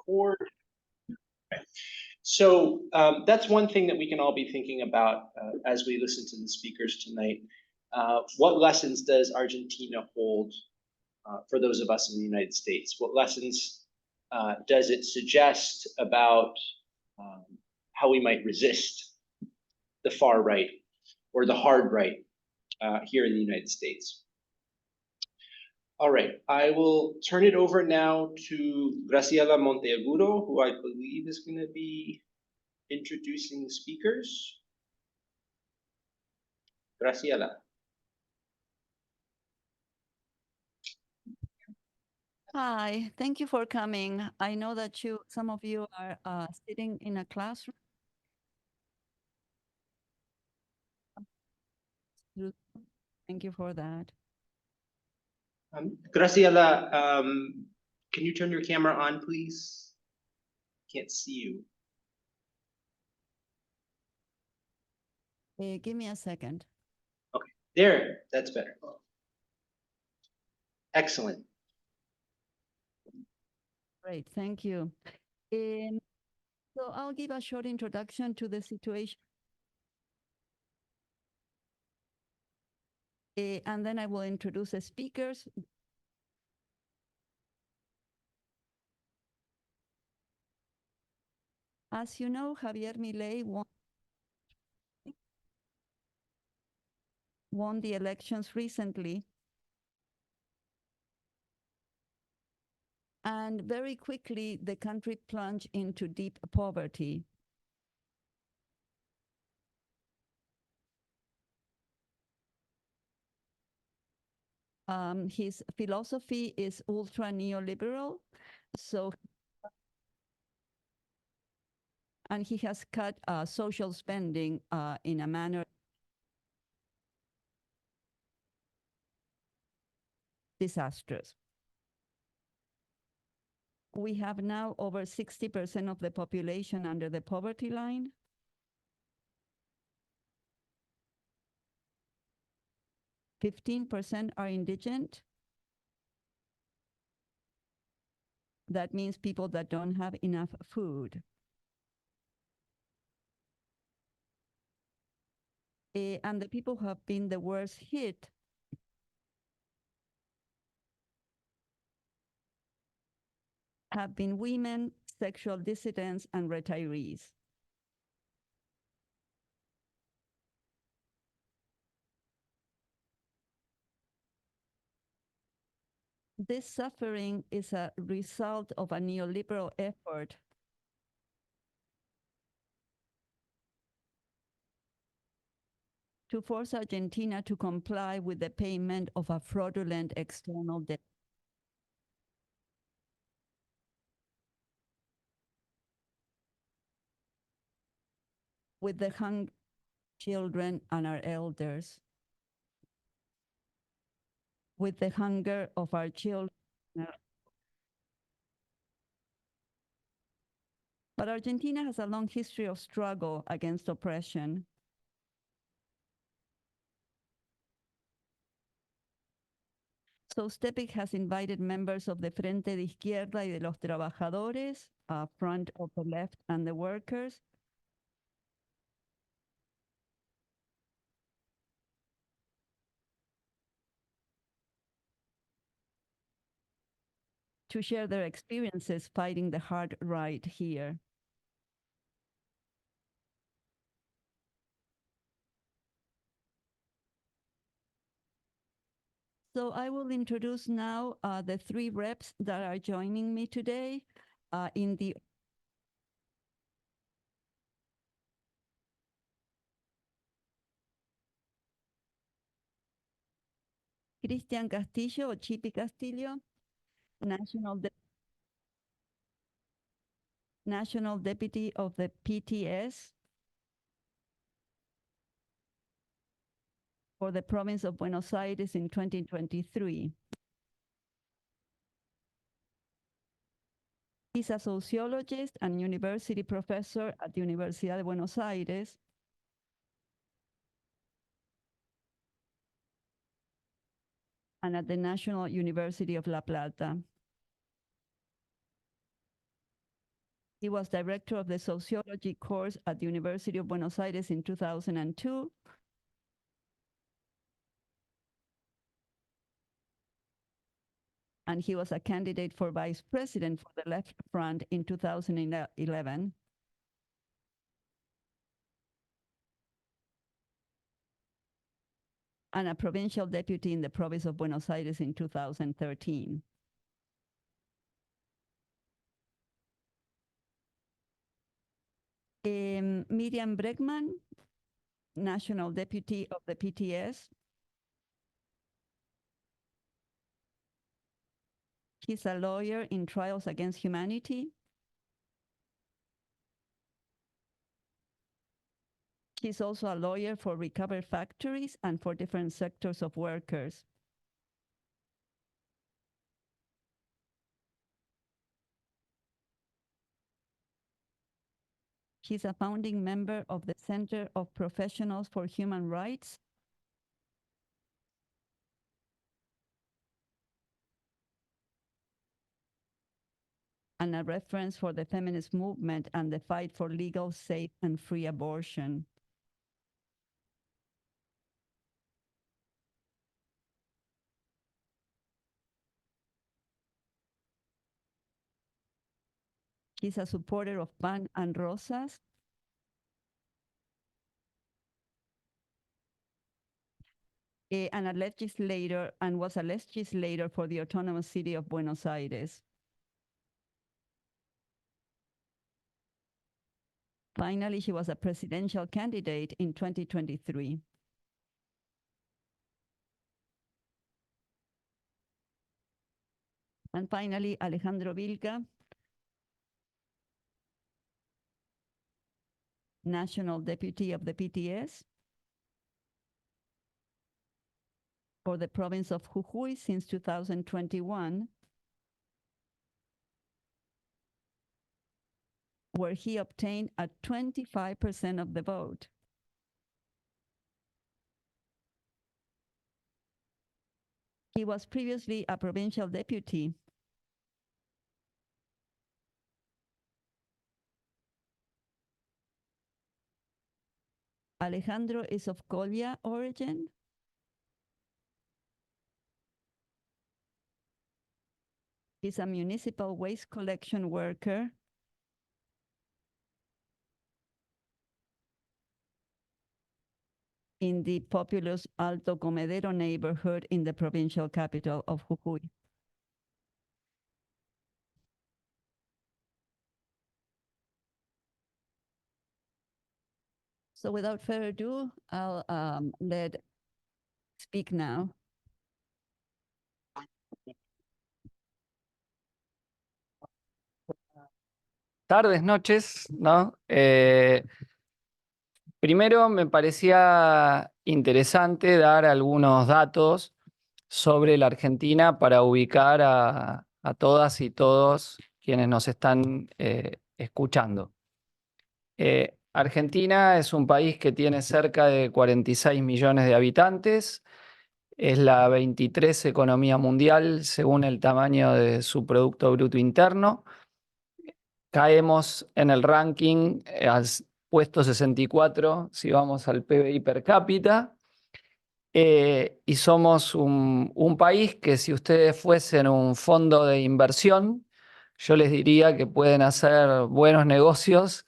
record. Okay. So that's one thing that we can all be thinking about as we listen to the speakers tonight. What lessons does Argentina hold for those of us in the United States? What lessons does it suggest about how we might resist the far right or the hard right here in the United States? All right, I will turn it over now to Graciela Monteagudo, who I believe is going to be introducing the speakers. Graciela. Hi, thank you for coming. I know that some of you are sitting in a classroom. Thank you for that. Graciela, can you turn your camera on, please? Can't see you. Give me a second. Okay, there, that's better. Excellent. Great, thank you. So I'll give a short introduction to the situation. And then I will introduce the speakers. As you know, Javier Milei won the elections recently. And very quickly, the country plunged into deep poverty. His philosophy is ultra neoliberal, and he has cut social spending in a manner disastrous. We have now over 60% of the population under the poverty line. %15% are indigent. That means people that don't have enough food. And the people who have been the worst hit have been women, sexual dissidents, and retirees. This suffering is a result of a neoliberal effort to force Argentina to comply with the payment of a fraudulent external debt. With the hungry children and our elders, with the hunger of our children. But Argentina has a long history of struggle against oppression. So STEPIC has invited members of the Frente de Izquierda y de los Trabajadores, Front of the Left and the Workers, to share their experiences fighting the hard right here. So I will introduce now the three reps that are joining me today in the Cristian Castillo or Chipi Castillo, National Deputy of the PTS for the province of Buenos Aires in 2023. He's a sociologist and university professor at the Universidad de Buenos Aires. And at the National University of La Plata. He was director of the sociology course at the University of Buenos Aires in 2002. And he was a candidate for vice president for the Left Front in 2011. And a provincial deputy in the province of Buenos Aires in 2013. Miriam Bregman, national deputy of the PTS. He's a lawyer in trials against humanity. He's also a lawyer for recovered factories and for different sectors of workers. He's a founding member of the Center of Professionals for Human Rights. And a reference for the feminist movement and the fight for legal, safe, and free abortion. He's a supporter of Pan and Rosas. And a legislator, and was a legislator for the autonomous city of Buenos Aires. Finally, he was a presidential candidate in 2023. And finally, Alejandro Vilca, national deputy of the PTS for the province of Jujuy since 2021, where he obtained a 25% of the vote. He was previously a provincial deputy. Alejandro is of Colla origin. He's a municipal waste collection worker. In the populous Alto Comedero neighborhood in the provincial capital of Jujuy. So without further ado, I'll let speak now. Tardes, noches, ¿no? Primero me parecía interesante dar algunos datos sobre la Argentina para ubicar a todas y todos quienes nos están escuchando. Argentina es un país que tiene cerca de 46 millones de habitantes, es la 23 economía mundial según el tamaño de su Producto Bruto Interno. Caemos en el ranking al puesto 64 si vamos al PBI per cápita. Y somos un país que si ustedes fuesen un fondo de inversión, yo les diría que pueden hacer buenos negocios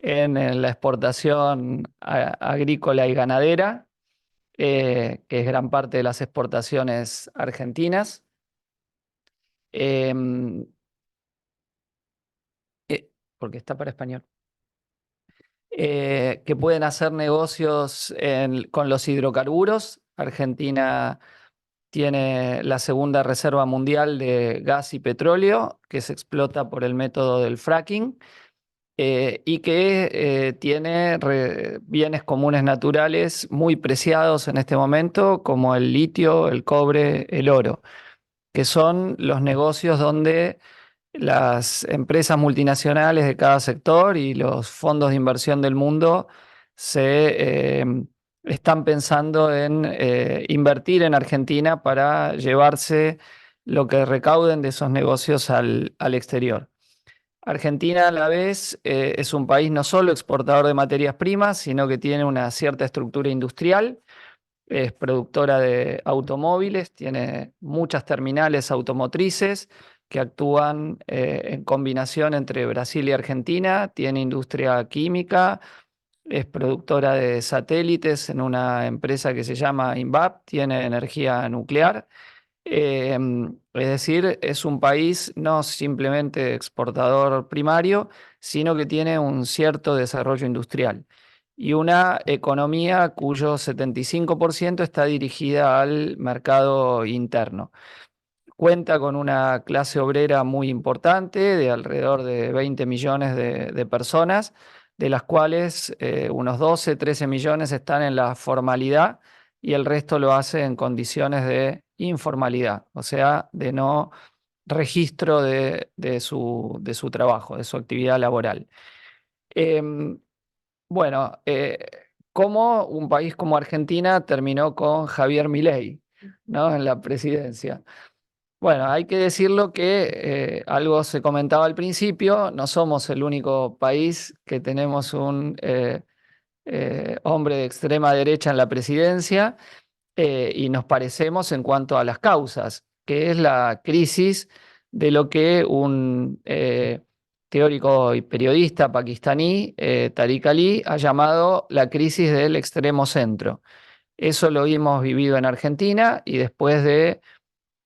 en la exportación agrícola y ganadera, que es gran parte de las exportaciones argentinas. Porque está para español. Que pueden hacer negocios con los hidrocarburos. Argentina tiene la segunda reserva mundial de gas y petróleo, que se explota por el método del fracking, y que tiene bienes comunes naturales muy preciados en este momento, como el litio, el cobre, el oro, que son los negocios donde las empresas multinacionales de cada sector y los fondos de inversión del mundo se están pensando en invertir en Argentina para llevarse lo que recauden de esos negocios al exterior. Argentina a la vez es un país no solo exportador de materias primas, sino que tiene una cierta estructura industrial. Es productora de automóviles, tiene muchas terminales automotrices que actúan en combinación entre Brasil y Argentina, tiene industria química, es productora de satélites en una empresa que se llama INVAP, tiene energía nuclear. Es decir, es un país no simplemente exportador primario, sino que tiene un cierto desarrollo industrial y una economía cuyo 75% está dirigida al mercado interno. Cuenta con una clase obrera muy importante de alrededor de 20 millones de personas, de las cuales unos 12, 13 millones están en la formalidad y el resto lo hace en condiciones de informalidad, o sea, de no registro de su trabajo, de su actividad laboral. Em, bueno, ¿cómo un país como Argentina terminó con Javier Milei, ¿no? En la presidencia? Bueno, hay que decirlo que algo se comentaba al principio, no somos el único país que tenemos un hombre de extrema derecha en la presidencia y nos parecemos en cuanto a las causas, que es la crisis de lo que un teórico y periodista pakistaní, Tariq Ali, ha llamado la crisis del extremo centro. Eso lo hemos vivido en Argentina y después de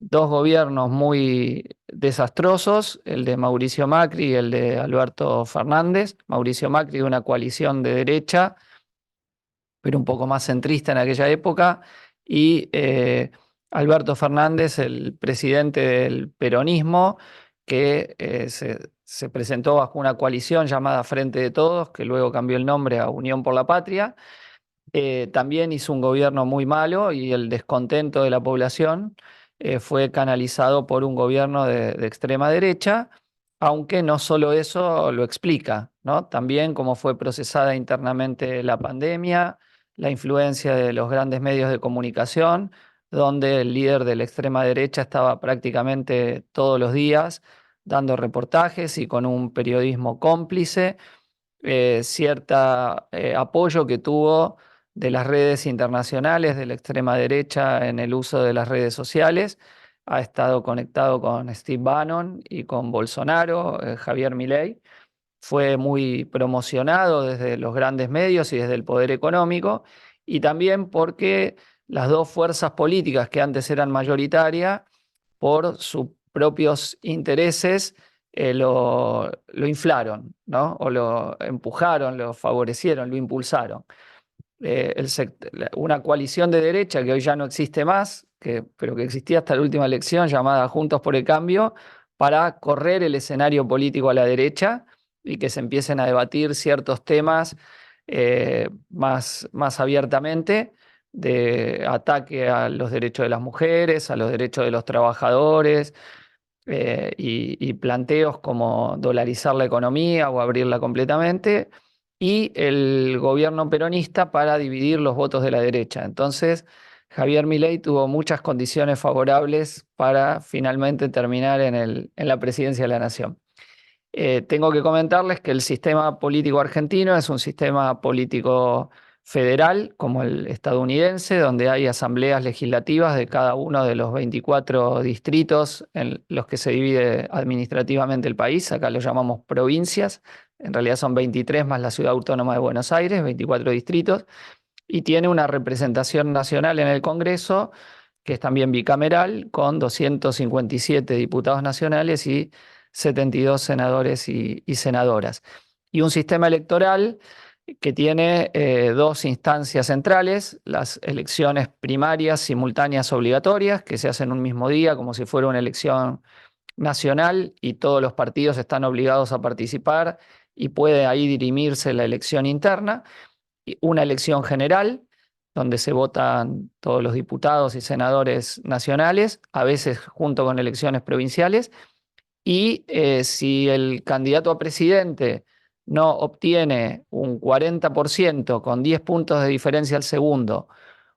dos gobiernos muy desastrosos, el de Mauricio Macri y el de Alberto Fernández. Mauricio Macri de una coalición de derecha, pero un poco más centrista en aquella época, y Alberto Fernández, el presidente del peronismo, que se presentó bajo una coalición llamada Frente de Todos, que luego cambió el nombre a Unión por la Patria. También hizo un gobierno muy malo y el descontento de la población fue canalizado por un gobierno de extrema derecha, aunque no solo eso lo explica, ¿no? También cómo fue procesada internamente la pandemia, la influencia de los grandes medios de comunicación, donde el líder de la extrema derecha estaba prácticamente todos los días dando reportajes y con un periodismo cómplice, cierto apoyo que tuvo de las redes internacionales de la extrema derecha en el uso de las redes sociales. Ha estado conectado con Steve Bannon y con Bolsonaro, Javier Milei. Fue muy promocionado desde los grandes medios y desde el poder económico, y también porque las dos fuerzas políticas que antes eran mayoritarias, por sus propios intereses, lo inflaron, ¿no? O lo empujaron, lo favorecieron, lo impulsaron. Una coalición de derecha que hoy ya no existe más, pero que existía hasta la última elección, llamada Juntos por el Cambio, para correr el escenario político a la derecha y que se empiecen a debatir ciertos temas más abiertamente, de ataque a los derechos de las mujeres, a los derechos de los trabajadores, y planteos como dolarizar la economía o abrirla completamente, y el gobierno peronista para dividir los votos de la derecha. Entonces, Javier Milei tuvo muchas condiciones favorables para finalmente terminar en la presidencia de la nación. Tengo que comentarles que el sistema político argentino es un sistema político federal, como el estadounidense, donde hay asambleas legislativas de cada uno de los 24 distritos en los que se divide administrativamente el país. Acá lo llamamos provincias, en realidad son 23 más la Ciudad Autónoma de Buenos Aires, 24 distritos, y tiene una representación nacional en el Congreso, que es también bicameral, con 257 diputados nacionales y 72 senadores y senadoras. Y un sistema electoral que tiene dos instancias centrales: las elecciones primarias simultáneas obligatorias, que se hacen un mismo día, como si fuera una elección nacional, y todos los partidos están obligados a participar y puede ahí dirimirse la elección interna. Y una elección general, donde se votan todos los diputados y senadores nacionales, a veces junto con elecciones provinciales. Y si el candidato a presidente no obtiene un 40% con 10 puntos de diferencia al segundo,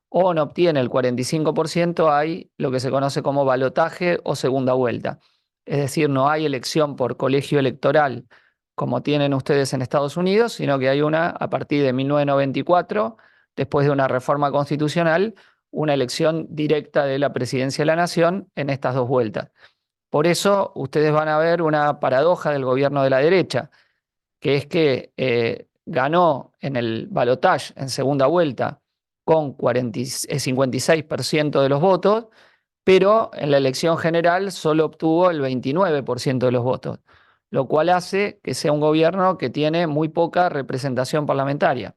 o no obtiene el 45%, hay lo que se conoce como balotaje o segunda vuelta. Es decir, no hay elección por colegio electoral como tienen ustedes en Estados Unidos, sino que hay una a partir de 1994, después de una reforma constitucional, una elección directa de la presidencia de la nación en estas dos vueltas. Por eso ustedes van a ver una paradoja del gobierno de la derecha, que es que ganó en el balotaje en segunda vuelta con 56% de los votos, pero en la elección general solo obtuvo el 29% de los votos, lo cual hace que sea un gobierno que tiene muy poca representación parlamentaria.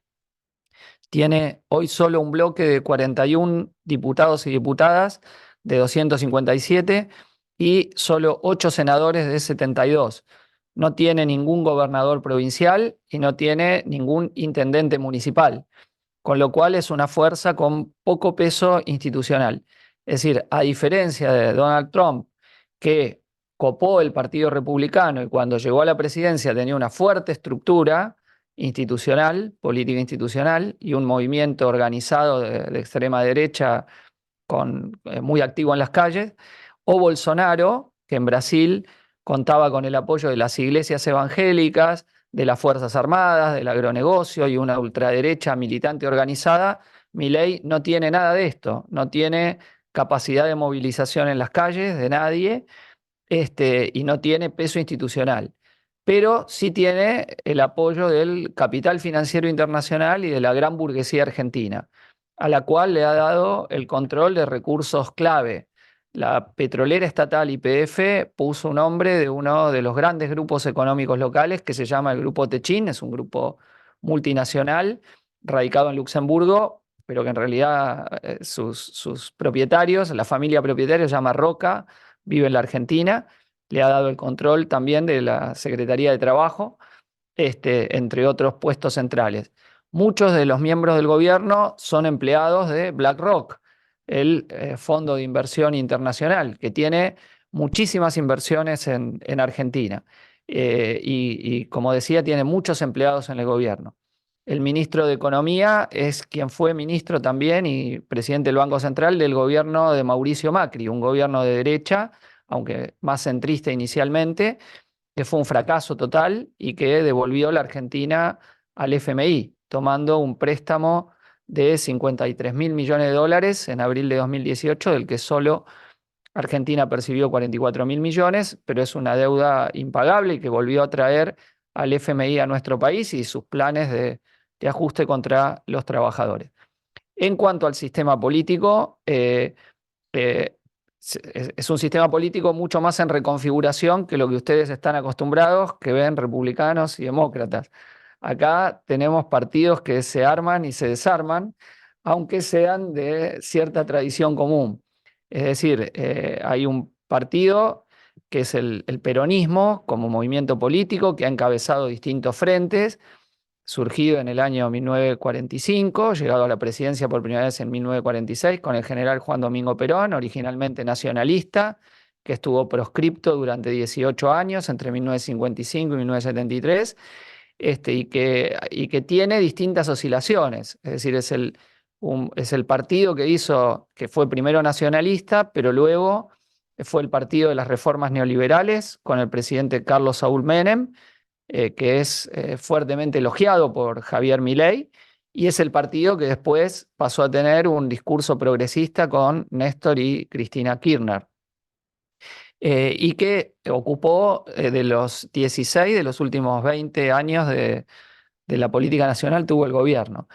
Tiene hoy solo un bloque de 41 diputados y diputadas de 257 y solo 8 senadores de 72. No tiene ningún gobernador provincial y no tiene ningún intendente municipal, con lo cual es una fuerza con poco peso institucional. Es decir, a diferencia de Donald Trump, que copó el Partido Republicano y cuando llegó a la presidencia tenía una fuerte estructura institucional, política institucional, y un movimiento organizado de extrema derecha muy activo en las calles, o Bolsonaro, que en Brasil contaba con el apoyo de las iglesias evangélicas, de las Fuerzas Armadas, del agronegocio y una ultraderecha militante organizada. Milei no tiene nada de esto, no tiene capacidad de movilización en las calles de nadie, y no tiene peso institucional, pero sí tiene el apoyo del capital financiero internacional y de la gran burguesía argentina, a la cual le ha dado el control de recursos clave. La petrolera estatal YPF puso un nombre de uno de los grandes grupos económicos locales que se llama el Grupo Techin, es un grupo multinacional radicado en Luxemburgo, pero que en realidad sus propietarios, la familia propietaria se llama Roca, vive en la Argentina, le ha dado el control también de la Secretaría de Trabajo, entre otros puestos centrales. Muchos de los miembros del gobierno son empleados de BlackRock, el fondo de inversión internacional, que tiene muchísimas inversiones en Argentina. Y como decía, tiene muchos empleados en el gobierno. El ministro de Economía es quien fue ministro también y presidente del Banco Central del gobierno de Mauricio Macri, un gobierno de derecha, aunque más centrista inicialmente, que fue un fracaso total y que devolvió la Argentina al FMI, tomando un préstamo de 53.000 millones de dólares en abril de 2018, del que solo Argentina percibió 44.000 millones, pero es una deuda impagable y que volvió a traer al FMI a nuestro país y sus planes de ajuste contra los trabajadores. En cuanto al sistema político, es un sistema político mucho más en reconfiguración que lo que ustedes están acostumbrados, que ven republicanos y demócratas. Acá tenemos partidos que se arman y se desarman, aunque sean de cierta tradición común. Es decir, hay un partido que es el peronismo como movimiento político que ha encabezado distintos frentes, surgido en el año 1945, llegado a la presidencia por primera vez en 1946 con el general Juan Domingo Perón, originalmente nacionalista, que estuvo proscripto durante 18 años, entre 1955 y 1973, y que tiene distintas oscilaciones. Es decir, es el partido que fue primero nacionalista, pero luego fue el partido de las reformas neoliberales con el presidente Carlos Saúl Menem, que es fuertemente elogiado por Javier Milei, y es el partido que después pasó a tener un discurso progresista con Néstor y Cristina Kirchner, y que ocupó de los 16 de los últimos 20 años de la política nacional, tuvo el gobierno.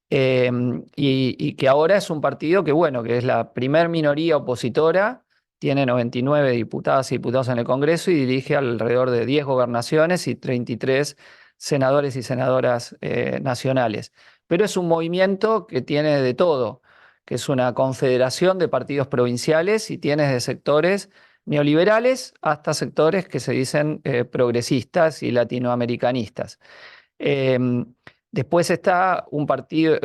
Y que ahora es un partido que es la primer minoría opositora, tiene 99 diputadas y diputados en el Congreso y dirige alrededor de 10 gobernaciones y 33 senadores y senadoras nacionales. Pero es un movimiento que tiene de todo, que es una confederación de partidos provinciales y tiene de sectores neoliberales hasta sectores que se dicen progresistas y latinoamericanistas. Después está un partido,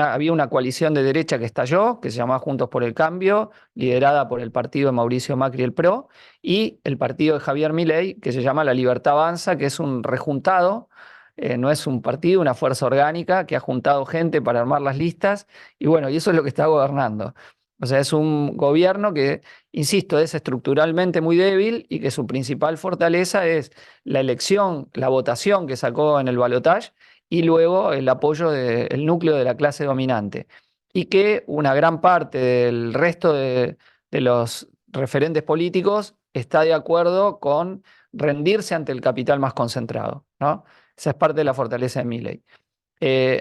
había una coalición de derecha que estalló, que se llamaba Juntos por el Cambio, liderada por el partido de Mauricio Macri, el PRO, y el partido de Javier Milei, que se llama La Libertad Avanza, que es un rejuntado, no es un partido, una fuerza orgánica que ha juntado gente para armar las listas, y eso es lo que está gobernando. O sea, es un gobierno que, insisto, es estructuralmente muy débil y que su principal fortaleza es la elección, la votación que sacó en el balotaje y luego el apoyo del núcleo de la clase dominante. Y que una gran parte del resto de los referentes políticos está de acuerdo con rendirse ante el capital más concentrado, ¿no? Esa es parte de la fortaleza de Milei.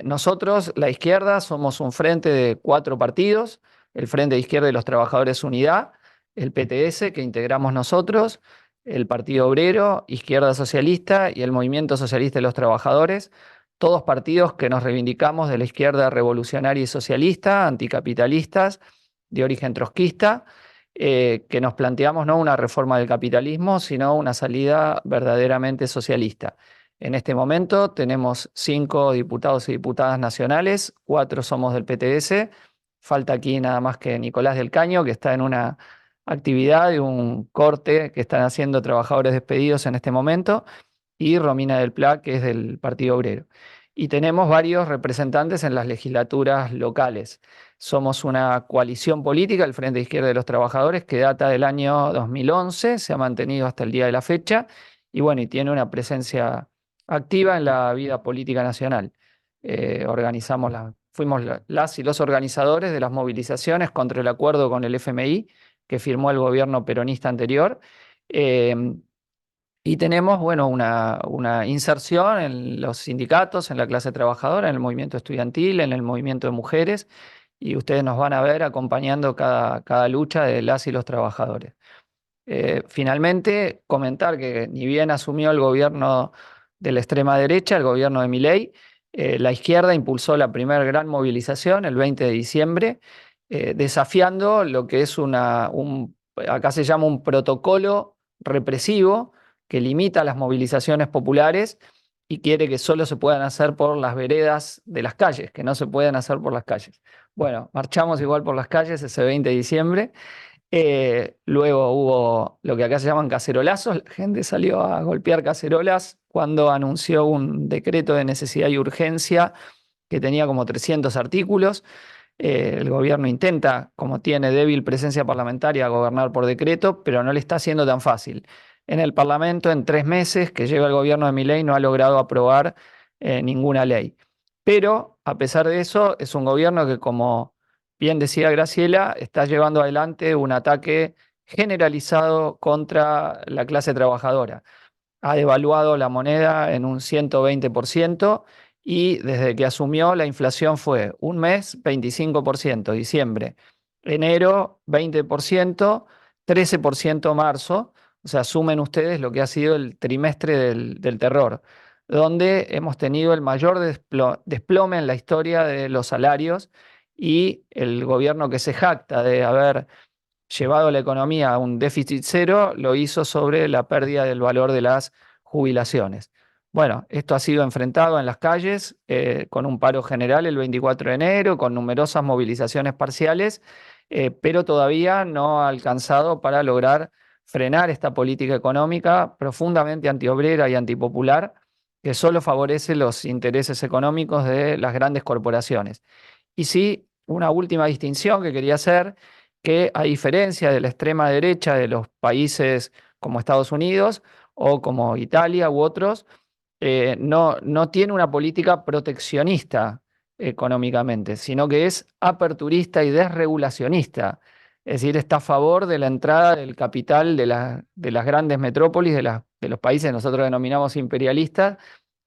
Nosotros, la izquierda, somos un frente de 4 partidos: el Frente de Izquierda de los Trabajadores Unidad, el PTS, que integramos nosotros, el Partido Obrero, Izquierda Socialista y el Movimiento Socialista de los Trabajadores, todos partidos que nos reivindicamos de la izquierda revolucionaria y socialista, anticapitalistas, de origen trotskista, que nos planteamos no una reforma del capitalismo, sino una salida verdaderamente socialista. En este momento tenemos 5 diputados y diputadas nacionales, 4 somos del PTS. Falta aquí nada más que Nicolás del Caño, que está en una actividad de un corte que están haciendo trabajadores despedidos en este momento, y Romina del Pla, que es del Partido Obrero. Y tenemos varios representantes en las legislaturas locales. Somos una coalición política, el Frente de Izquierda de los Trabajadores, que data del año 2011, se ha mantenido hasta el día de la fecha, y bueno, y tiene una presencia activa en la vida política nacional. Fuimos las y los organizadores de las movilizaciones contra el acuerdo con el FMI que firmó el gobierno peronista anterior. Y tenemos, bueno, una inserción en los sindicatos, en la clase trabajadora, en el movimiento estudiantil, en el movimiento de mujeres, y ustedes nos van a ver acompañando cada lucha de las y los trabajadores. Finalmente, comentar que ni bien asumió el gobierno de la extrema derecha, el gobierno de Milei, la izquierda impulsó la primera gran movilización el 20 de diciembre, desafiando lo que es acá se llama un protocolo represivo que limita las movilizaciones populares y quiere que solo se puedan hacer por las veredas de las calles, que no se puedan hacer por las calles. Bueno, marchamos igual por las calles ese 20 de diciembre. Luego hubo lo que acá se llaman cacerolazos, la gente salió a golpear cacerolas cuando anunció un decreto de necesidad y urgencia que tenía como 300 artículos. El gobierno intenta, como tiene débil presencia parlamentaria, gobernar por decreto, pero no le está siendo tan fácil. En el Parlamento, en 3 meses que lleva el gobierno de Milei, no ha logrado aprobar ninguna ley. Pero, a pesar de eso, es un gobierno que, como bien decía Graciela, está llevando adelante un ataque generalizado contra la clase trabajadora. Ha devaluado la moneda en un 120%, y desde que asumió la inflación fue un mes 25%, diciembre; enero 20%, 13% marzo. O sea, sumen ustedes lo que ha sido el trimestre del terror, donde hemos tenido el mayor desplome en la historia de los salarios, y el gobierno que se jacta de haber llevado la economía a un déficit cero, lo hizo sobre la pérdida del valor de las jubilaciones. Bueno, esto ha sido enfrentado en las calles con un paro general el 24 de enero, con numerosas movilizaciones parciales, pero todavía no ha alcanzado para lograr frenar esta política económica profundamente antiobrera y antipopular, que solo favorece los intereses económicos de las grandes corporaciones. Y sí, una última distinción que quería hacer, que a diferencia de la extrema derecha de los países como Estados Unidos o como Italia u otros, no tiene una política proteccionista económicamente, sino que es aperturista y desregulacionista. Es decir, está a favor de la entrada del capital de las grandes metrópolis, de los países que nosotros denominamos imperialistas,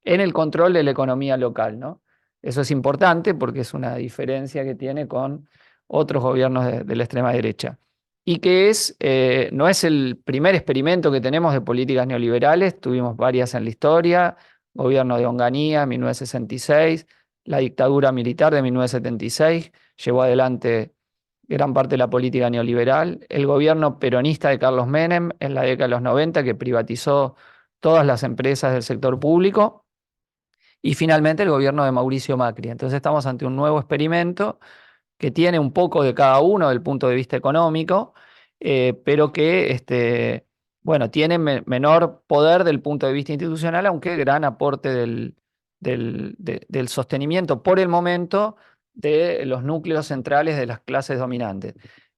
en el control de la economía local, ¿no? Eso es importante porque es una diferencia que tiene con otros gobiernos de la extrema derecha. Y que no es el primer experimento que tenemos de políticas neoliberales, tuvimos varias en la historia: gobierno de Onganía en 1966, la dictadura militar de 1976 llevó adelante gran parte de la política neoliberal, el gobierno peronista de Carlos Menem en la década de los 90, que privatizó todas las empresas del sector público, y finalmente el gobierno de Mauricio Macri. Entonces estamos ante un nuevo experimento que tiene un poco de cada uno del punto de vista económico, pero que bueno, tiene menor poder del punto de vista institucional, aunque gran aporte del sostenimiento por el momento de los núcleos centrales de las clases dominantes.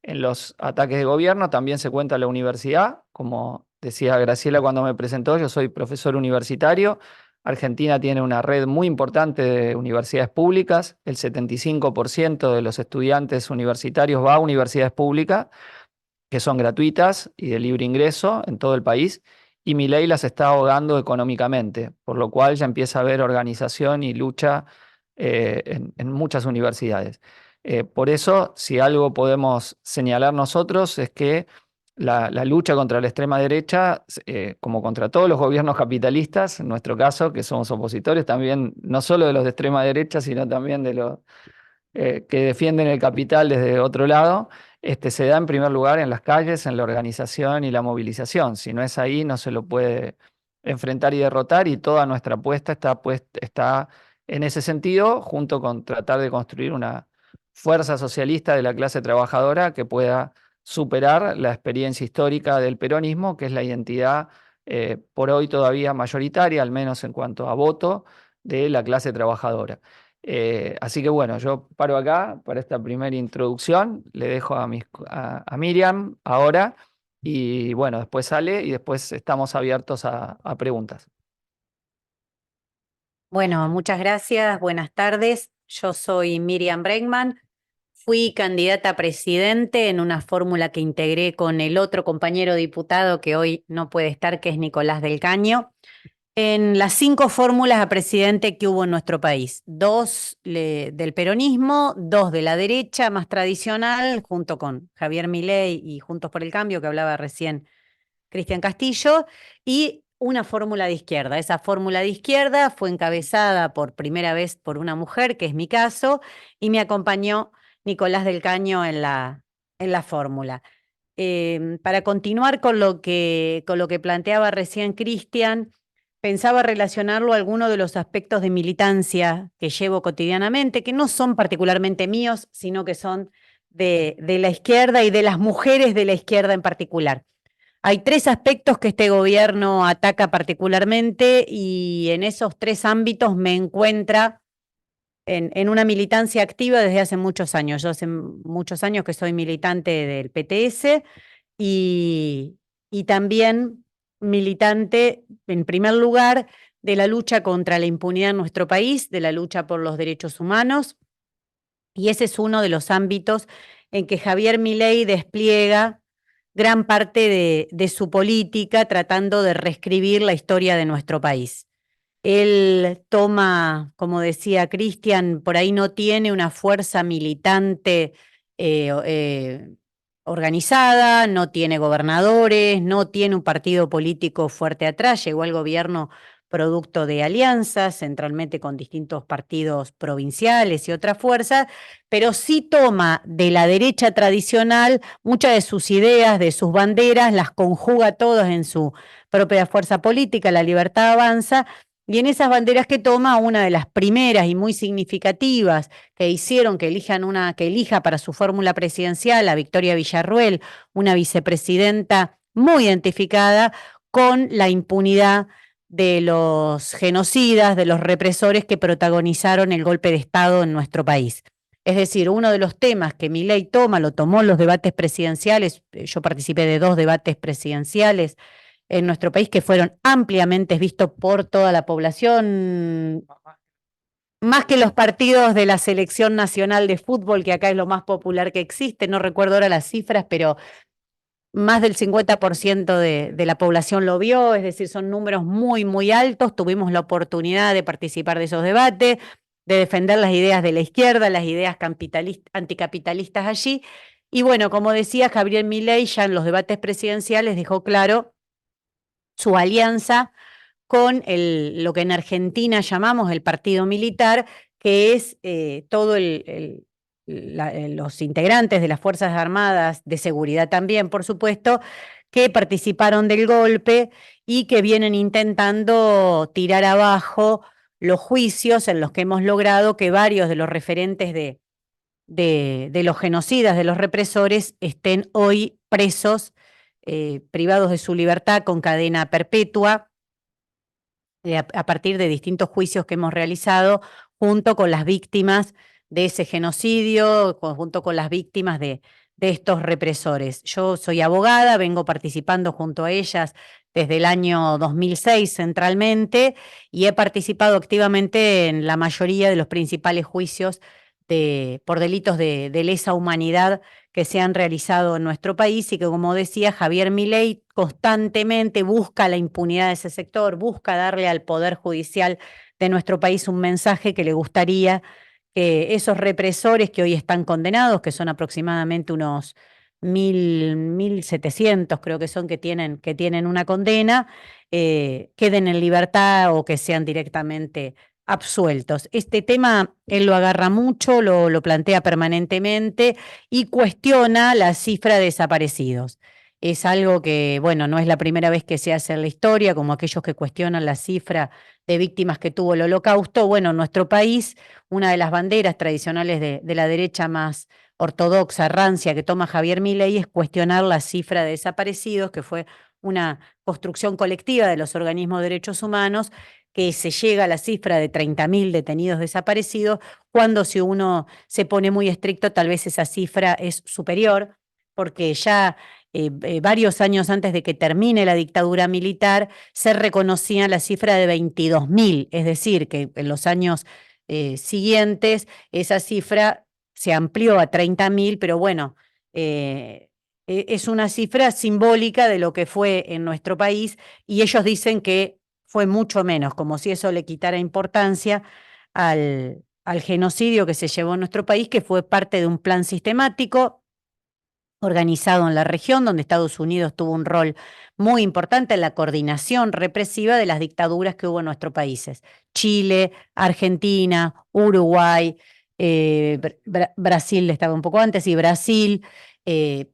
en los ataques de gobierno. También se cuenta la universidad, como decía Graciela cuando me presentó, yo soy profesor universitario. Argentina tiene una red muy importante de universidades públicas. El 75% de los estudiantes universitarios va a universidades públicas, que son gratuitas y de libre ingreso en todo el país, y Milei las está ahogando económicamente, por lo cual ya empieza a haber organización y lucha en muchas universidades. Por eso, si algo podemos señalar nosotros es que la lucha contra la extrema derecha, como contra todos los gobiernos capitalistas, en nuestro caso, que somos opositores también, no solo de los de extrema derecha, sino también de los que defienden el capital desde otro lado, se da en primer lugar en las calles, en la organización y la movilización. Si no es ahí, no se lo puede enfrentar y derrotar, y toda nuestra apuesta está en ese sentido, junto con tratar de construir una fuerza socialista de la clase trabajadora que pueda superar la experiencia histórica del peronismo, que es la identidad por hoy todavía mayoritaria, al menos en cuanto a voto, de la clase trabajadora. Así que bueno, yo paro acá para esta primera introducción, le dejo a Miriam ahora, y bueno, después sale y después estamos abiertos a preguntas. Bueno, muchas gracias, buenas tardes. Yo soy Miriam Bregman, fui candidata a presidente en una fórmula que integré con el otro compañero diputado que hoy no puede estar, que es Nicolás del Caño, en las 5 fórmulas a presidente que hubo en nuestro país. 2 del peronismo, 2 de la derecha más tradicional, junto con Javier Milei y Juntos por el Cambio, que hablaba recién Cristian Castillo, y una fórmula de izquierda. Esa fórmula de izquierda fue encabezada por primera vez por una mujer, que es mi caso, y me acompañó Nicolás del Caño en la fórmula. Para continuar con lo que planteaba recién Cristian, pensaba relacionarlo a algunos de los aspectos de militancia que llevo cotidianamente, que no son particularmente míos, sino que son de la izquierda y de las mujeres de la izquierda en particular. Hay 3 aspectos que este gobierno ataca particularmente, y en esos 3 ámbitos me encuentra en una militancia activa desde hace muchos años. Yo hace muchos años que soy militante del PTS y también militante, en primer lugar, de la lucha contra la impunidad en nuestro país, de la lucha por los derechos humanos, y ese es uno de los ámbitos en que Javier Milei despliega gran parte de su política, tratando de reescribir la historia de nuestro país. Él toma, como decía Cristian, por ahí no tiene una fuerza militante organizada, no tiene gobernadores, no tiene un partido político fuerte atrás, llegó al gobierno producto de alianzas, centralmente con distintos partidos provinciales y otras fuerzas, pero sí toma de la derecha tradicional muchas de sus ideas, de sus banderas, las conjuga todas en su propia fuerza política, La Libertad Avanza, y en esas banderas que toma, una de las primeras y muy significativas que hicieron que elija para su fórmula presidencial a Victoria Villarruel, una vicepresidenta muy identificada con la impunidad de los genocidas, de los represores que protagonizaron el golpe de Estado en nuestro país. Es decir, uno de los temas que Milei lo tomó en los debates presidenciales, yo participé de 2 debates presidenciales en nuestro país que fueron ampliamente vistos por toda la población, más que los partidos de la selección nacional de fútbol, que acá es lo más popular que existe. No recuerdo ahora las cifras, pero más del 50% de la población lo vio, es decir, son números muy, muy altos. Tuvimos la oportunidad de participar de esos debates, de defender las ideas de la izquierda, las ideas anticapitalistas allí. Y bueno, como decía, Javier Milei ya en los debates presidenciales dejó claro su alianza con lo que en Argentina llamamos el partido militar, que es todo los integrantes de las Fuerzas Armadas, de seguridad también, por supuesto, que participaron del golpe y que vienen intentando tirar abajo los juicios en los que hemos logrado que varios de los referentes de los genocidas, de los represores, estén hoy presos, privados de su libertad con cadena perpetua, a partir de distintos juicios que hemos realizado junto con las víctimas de ese genocidio, junto con las víctimas de de estos represores. Yo soy abogada, vengo participando junto a ellas desde el año 2006 centralmente y he participado activamente en la mayoría de los principales juicios por delitos de lesa humanidad que se han realizado en nuestro país y que, como decía, Javier Milei constantemente busca la impunidad de ese sector, busca darle al Poder Judicial de nuestro país un mensaje que le gustaría que esos represores que hoy están condenados, que son aproximadamente unos 1.700 creo que son que tienen una condena, queden en libertad o que sean directamente absueltos. Este tema él lo agarra mucho, lo plantea permanentemente y cuestiona la cifra de desaparecidos. Es algo que, bueno, no es la primera vez que se hace en la historia, como aquellos que cuestionan la cifra de víctimas que tuvo el Holocausto. Bueno, en nuestro país, una de las banderas tradicionales de la derecha más ortodoxa, rancia, que toma Javier Milei es cuestionar la cifra de desaparecidos, que fue una construcción colectiva de los organismos de derechos humanos, que se llega a la cifra de 30.000 detenidos desaparecidos, cuando si uno se pone muy estricto, tal vez esa cifra es superior, porque ya varios años antes de que termine la dictadura militar, se reconocía la cifra de 22.000, es decir, que en los años siguientes esa cifra se amplió a 30.000, pero bueno, es una cifra simbólica de lo que fue en nuestro país y ellos dicen que fue mucho menos, como si eso le quitara importancia al genocidio que se llevó en nuestro país, que fue parte de un plan sistemático organizado en la región, donde Estados Unidos tuvo un rol muy importante en la coordinación represiva de las dictaduras que hubo en nuestros países. Chile, Argentina, Uruguay, Brasil estaba un poco antes, y Brasil,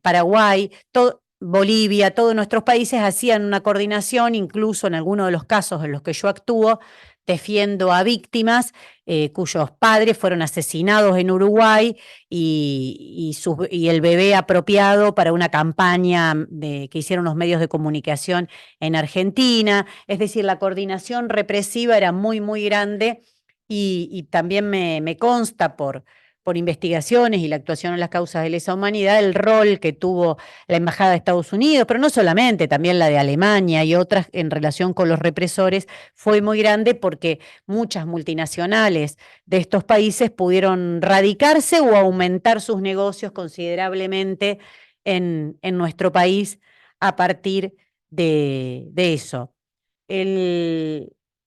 Paraguay, Bolivia, todos nuestros países hacían una coordinación, incluso en algunos de los casos en los que yo actúo, defiendo a víctimas cuyos padres fueron asesinados en Uruguay y el bebé apropiado para una campaña que hicieron los medios de comunicación en Argentina. Es decir, la coordinación represiva era muy, muy grande y también me consta por investigaciones y la actuación en las causas de lesa humanidad, el rol que tuvo la Embajada de Estados Unidos, pero no solamente, también la de Alemania y otras en relación con los represores, fue muy grande porque muchas multinacionales de estos países pudieron radicarse o aumentar sus negocios considerablemente en nuestro país a partir de eso.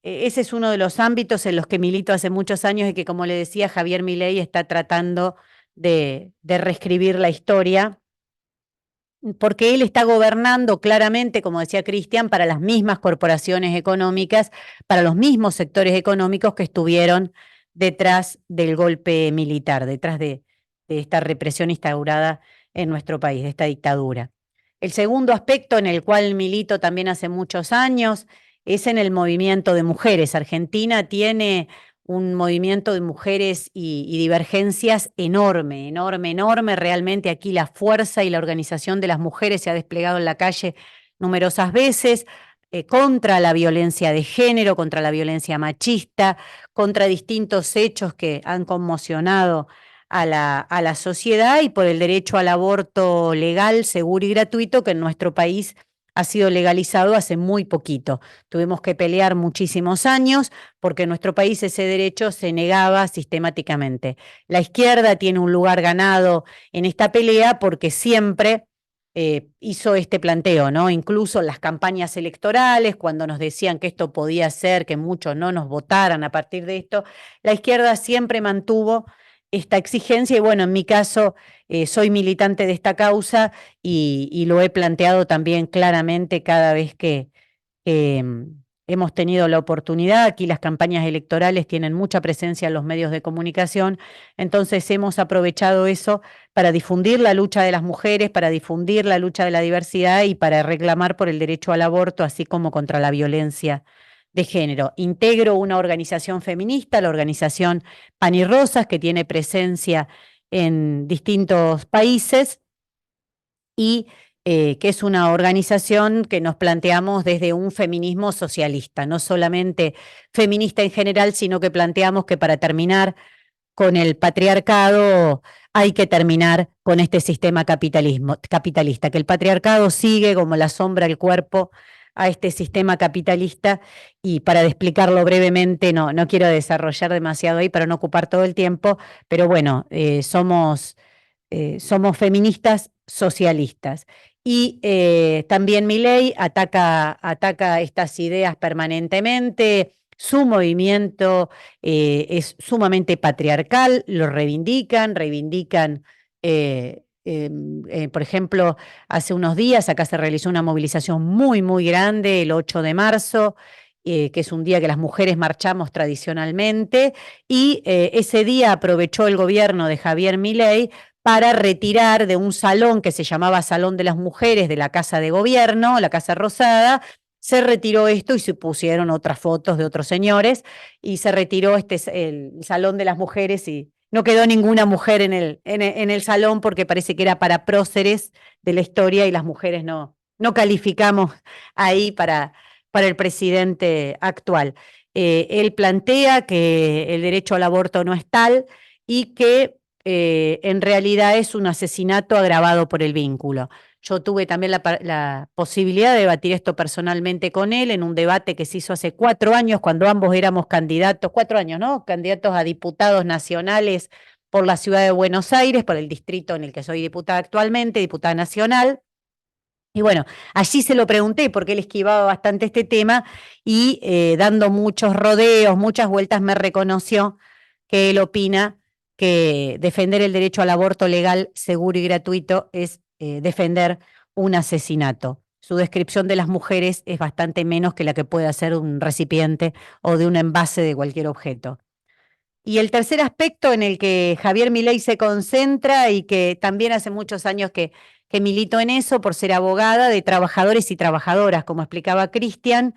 Ese es uno de los ámbitos en los que milito hace muchos años y que, como le decía, Javier Milei está tratando de reescribir la historia, porque él está gobernando claramente, como decía Cristian, para las mismas corporaciones económicas, para los mismos sectores económicos que estuvieron detrás del golpe militar, detrás de esta represión instaurada en nuestro país, de esta dictadura. El segundo aspecto en el cual milito también hace muchos años es en el movimiento de mujeres. Argentina tiene un movimiento de mujeres y divergencias enorme, enorme, enorme. Realmente aquí la fuerza y la organización de las mujeres se ha desplegado en la calle numerosas veces contra la violencia de género, contra la violencia machista, contra distintos hechos que han conmocionado a la sociedad y por el derecho al aborto legal, seguro y gratuito que en nuestro país ha sido legalizado hace muy poquito. Tuvimos que pelear muchísimos años porque en nuestro país ese derecho se negaba sistemáticamente. La izquierda tiene un lugar ganado en esta pelea porque siempre hizo este planteo, ¿no? Incluso en las campañas electorales, cuando nos decían que esto podía ser, que muchos no nos votaran a partir de esto, la izquierda siempre mantuvo esta exigencia y bueno, en mi caso soy militante de esta causa y lo he planteado también claramente cada vez que hemos tenido la oportunidad. Aquí las campañas electorales tienen mucha presencia en los medios de comunicación, entonces hemos aprovechado eso para difundir la lucha de las mujeres, para difundir la lucha de la diversidad y para reclamar por el derecho al aborto, así como contra la violencia de género. Integro una organización feminista, la organización Pan y Rosas, que tiene presencia en distintos países y que es una organización que nos planteamos desde un feminismo socialista, no solamente feminista en general, sino que planteamos que para terminar con el patriarcado, hay que terminar con este sistema capitalista, que el patriarcado sigue como la sombra del cuerpo a este sistema capitalista, y para explicarlo brevemente, no quiero desarrollar demasiado ahí para no ocupar todo el tiempo, pero bueno, somos feministas socialistas. Y también Milei ataca estas ideas permanentemente. Su movimiento es sumamente patriarcal, lo reivindican, por ejemplo, hace unos días acá se realizó una movilización muy, muy grande, el 8 de marzo, que es un día que las mujeres marchamos tradicionalmente, y ese día aprovechó el gobierno de Javier Milei para retirar de un salón que se llamaba Salón de las Mujeres de la Casa de Gobierno, la Casa Rosada, se retiró esto y se pusieron otras fotos de otros señores, y se retiró el Salón de las Mujeres, y no quedó ninguna mujer en el salón, porque parece que era para próceres de la historia y las mujeres no calificamos ahí para el presidente actual. Él plantea que el derecho al aborto no es tal y que en realidad es un asesinato agravado por el vínculo. Yo tuve también la posibilidad de debatir esto personalmente con él en un debate que se hizo hace 4 años, cuando ambos éramos candidatos, 4 años, ¿no? Candidatos a diputados nacionales por la ciudad de Buenos Aires, por el distrito en el que soy diputada actualmente, diputada nacional. Y bueno, allí se lo pregunté porque él esquivaba bastante este tema, y dando muchos rodeos, muchas vueltas, me reconoció que él opina que defender el derecho al aborto legal, seguro y gratuito es defender un asesinato. Su descripción de las mujeres es bastante menos que la que puede hacer un recipiente o de un envase de cualquier objeto. Y el tercer aspecto en el que Javier Milei se concentra, y que también hace muchos años que milito en eso por ser abogada de trabajadores y trabajadoras, como explicaba Cristian,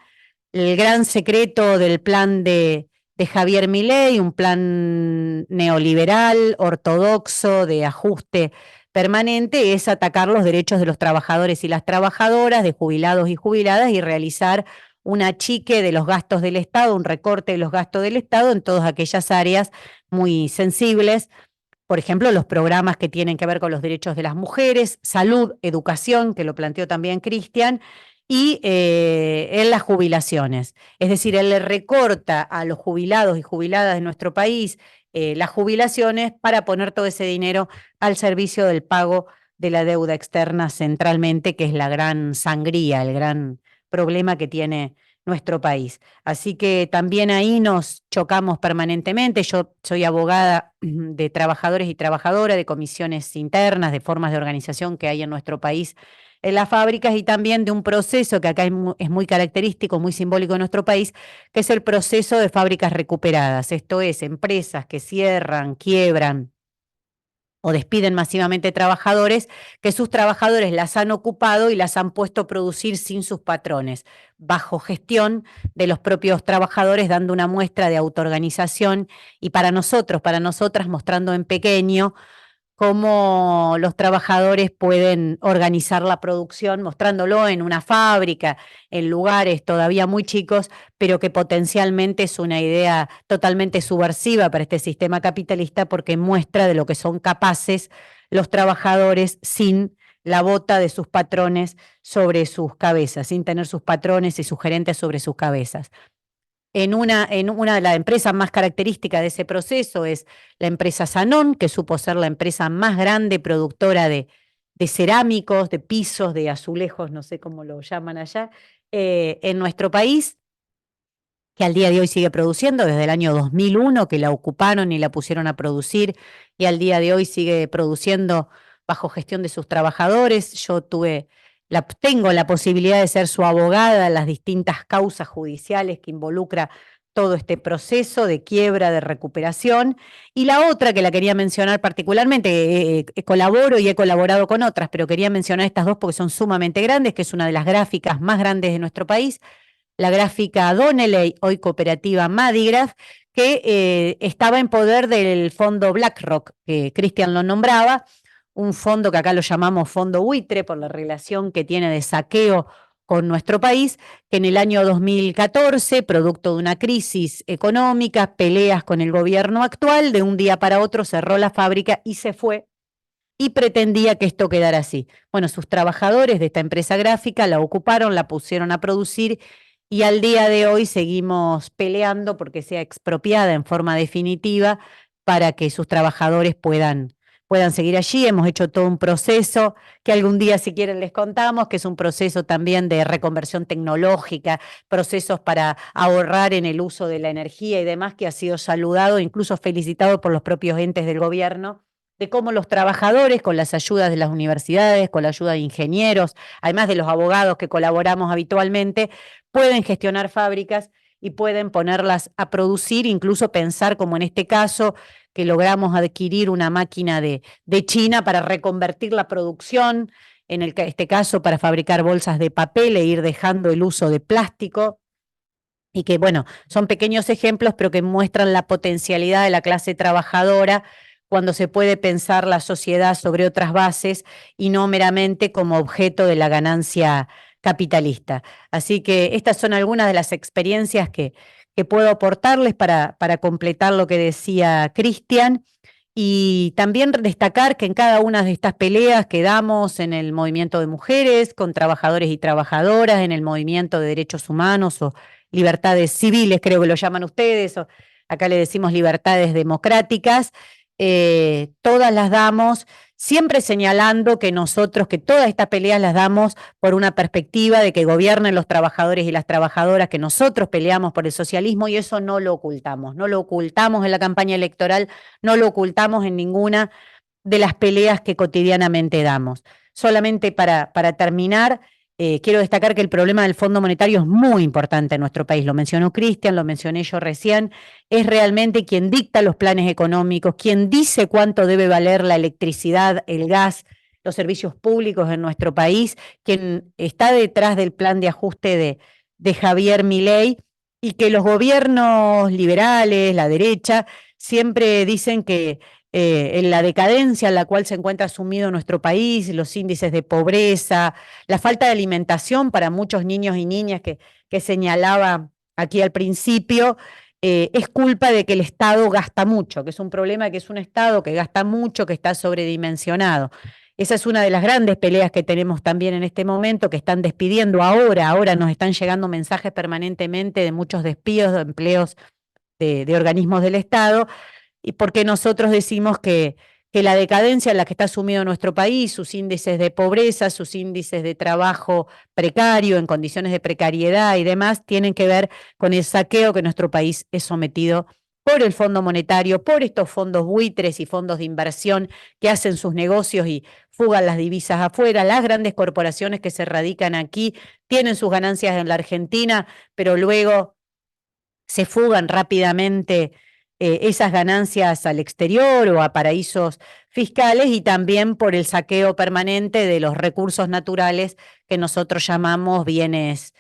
el gran secreto del plan de Javier Milei, un plan neoliberal, ortodoxo, de ajuste permanente, es atacar los derechos de los trabajadores y las trabajadoras, de jubilados y jubiladas, y realizar un achique de los gastos del Estado, un recorte de los gastos del Estado en todas aquellas áreas muy sensibles. Por ejemplo, los programas que tienen que ver con los derechos de las mujeres, salud, educación, que lo planteó también Cristian, y en las jubilaciones. Es decir, él le recorta a los jubilados y jubiladas de nuestro país las jubilaciones para poner todo ese dinero al servicio del pago de la deuda externa centralmente, que es la gran sangría, el gran problema que tiene nuestro país. Así que también ahí nos chocamos permanentemente. Yo soy abogada de trabajadores y trabajadoras, de comisiones internas, de formas de organización que hay en nuestro país en las fábricas, y también de un proceso que acá es muy característico, muy simbólico de nuestro país, que es el proceso de fábricas recuperadas. Esto es, empresas que cierran, quiebran o despiden masivamente trabajadores, que sus trabajadores las han ocupado y las han puesto a producir sin sus patrones, bajo gestión de los propios trabajadores, dando una muestra de autoorganización, y para nosotros, para nosotras, mostrando en pequeño cómo los trabajadores pueden organizar la producción, mostrándolo en una fábrica, en lugares todavía muy chicos, pero que potencialmente es una idea totalmente subversiva para este sistema capitalista, porque muestra de lo que son capaces los trabajadores sin la bota de sus patrones sobre sus cabezas, sin tener sus patrones y sus gerentes sobre sus cabezas. En una de las empresas más características de ese proceso es la empresa Sanón, que supo ser la empresa más grande productora de cerámicos, de pisos, de azulejos, no sé cómo lo llaman allá, en nuestro país, que al día de hoy sigue produciendo, desde el año 2001 que la ocuparon y la pusieron a producir, y al día de hoy sigue produciendo bajo gestión de sus trabajadores. Yo tengo la posibilidad de ser su abogada en las distintas causas judiciales que involucra todo este proceso de quiebra, de recuperación. Y la otra que la quería mencionar particularmente, colaboro y he colaborado con otras, pero quería mencionar estas dos porque son sumamente grandes, que es una de las gráficas más grandes de nuestro país, la gráfica Donnelley, hoy cooperativa Madigraph, que estaba en poder del fondo BlackRock, que Cristian lo nombraba, un fondo que acá lo llamamos fondo buitre por la relación que tiene de saqueo con nuestro país, que en el año 2014, producto de una crisis económica, peleas con el gobierno actual, de un día para otro cerró la fábrica y se fue y pretendía que esto quedara así. Bueno, sus trabajadores de esta empresa gráfica la ocuparon, la pusieron a producir y al día de hoy seguimos peleando porque sea expropiada en forma definitiva para que sus trabajadores puedan seguir allí. Hemos hecho todo un proceso que algún día, si quieren, les contamos, que es un proceso también de reconversión tecnológica, procesos para ahorrar en el uso de la energía y demás, que ha sido saludado, incluso felicitado por los propios entes del gobierno, de cómo los trabajadores, con las ayudas de las universidades, con la ayuda de ingenieros, además de los abogados que colaboramos habitualmente, pueden gestionar fábricas y pueden ponerlas a producir, incluso pensar, como en este caso, que logramos adquirir una máquina de China para reconvertir la producción, en este caso para fabricar bolsas de papel e ir dejando el uso de plástico. Y que, bueno, son pequeños ejemplos, pero que muestran la potencialidad de la clase trabajadora cuando se puede pensar la sociedad sobre otras bases y no meramente como objeto de la ganancia capitalista. Así que estas son algunas de las experiencias que puedo aportarles para completar lo que decía Cristian. Y también destacar que en cada una de estas peleas que damos en el movimiento de mujeres, con trabajadores y trabajadoras, en el movimiento de derechos humanos o libertades civiles, creo que lo llaman ustedes, o acá le decimos libertades democráticas, todas las damos siempre señalando que nosotros, que todas estas peleas las damos por una perspectiva de que gobiernen los trabajadores y las trabajadoras, que nosotros peleamos por el socialismo y eso no lo ocultamos en la campaña electoral, no lo ocultamos en ninguna de las peleas que cotidianamente damos. Solamente para terminar, quiero destacar que el problema del Fondo Monetario es muy importante en nuestro país. Lo mencionó Cristian, lo mencioné yo recién. Es realmente quien dicta los planes económicos, quien dice cuánto debe valer la electricidad, el gas, los servicios públicos en nuestro país, quien está detrás del plan de ajuste de Javier Milei, y que los gobiernos liberales, la derecha, siempre dicen que en la decadencia en la cual se encuentra sumido nuestro país, los índices de pobreza, la falta de alimentación para muchos niños y niñas que señalaba aquí al principio, es culpa de que el Estado gasta mucho, que es un problema, que es un Estado que gasta mucho, que está sobredimensionado. Esa es una de las grandes peleas que tenemos también en este momento, que están despidiendo ahora nos están llegando mensajes permanentemente de muchos despidos de empleos de organismos del Estado, y porque nosotros decimos que la decadencia en la que está sumido nuestro país, sus índices de pobreza, sus índices de trabajo precario, en condiciones de precariedad y demás, tienen que ver con el saqueo que nuestro país es sometido por el Fondo Monetario, por estos fondos buitres y fondos de inversión que hacen sus negocios y fugan las divisas afuera. Las grandes corporaciones que se radican aquí tienen sus ganancias en la Argentina, pero luego se fugan rápidamente esas ganancias al exterior o a paraísos fiscales, y también por el saqueo permanente de los recursos naturales que nosotros llamamos bienes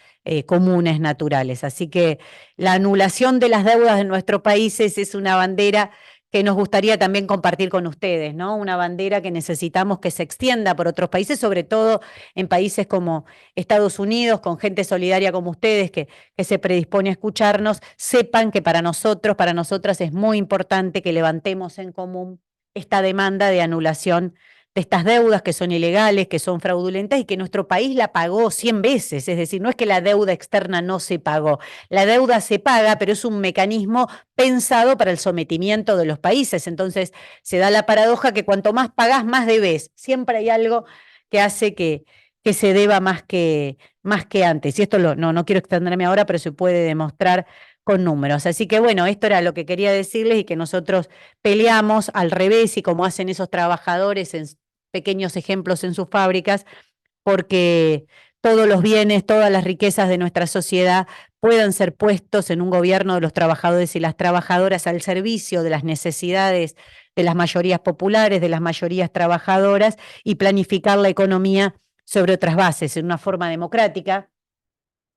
comunes naturales. Así que la anulación de las deudas de nuestros países es una bandera que nos gustaría también compartir con ustedes, ¿no? Una bandera que necesitamos que se extienda por otros países, sobre todo en países como Estados Unidos, con gente solidaria como ustedes que se predispone a escucharnos. Sepan que para nosotros, para nosotras es muy importante que levantemos en común esta demanda de anulación de estas deudas que son ilegales, que son fraudulentas y que nuestro país la pagó 100 veces. Es decir, no es que la deuda externa no se pagó. La deuda se paga, pero es un mecanismo pensado para el sometimiento de los países. Entonces se da la paradoja que cuanto más pagás, más debés. Siempre hay algo que hace que se deba más que antes. Y esto no quiero extenderme ahora, pero se puede demostrar con números. Así que bueno, esto era lo que quería decirles, y que nosotros peleamos al revés y como hacen esos trabajadores en pequeños ejemplos en sus fábricas, porque todos los bienes, todas las riquezas de nuestra sociedad puedan ser puestos en un gobierno de los trabajadores y las trabajadoras al servicio de las necesidades de las mayorías populares, de las mayorías trabajadoras, y planificar la economía sobre otras bases, en una forma democrática,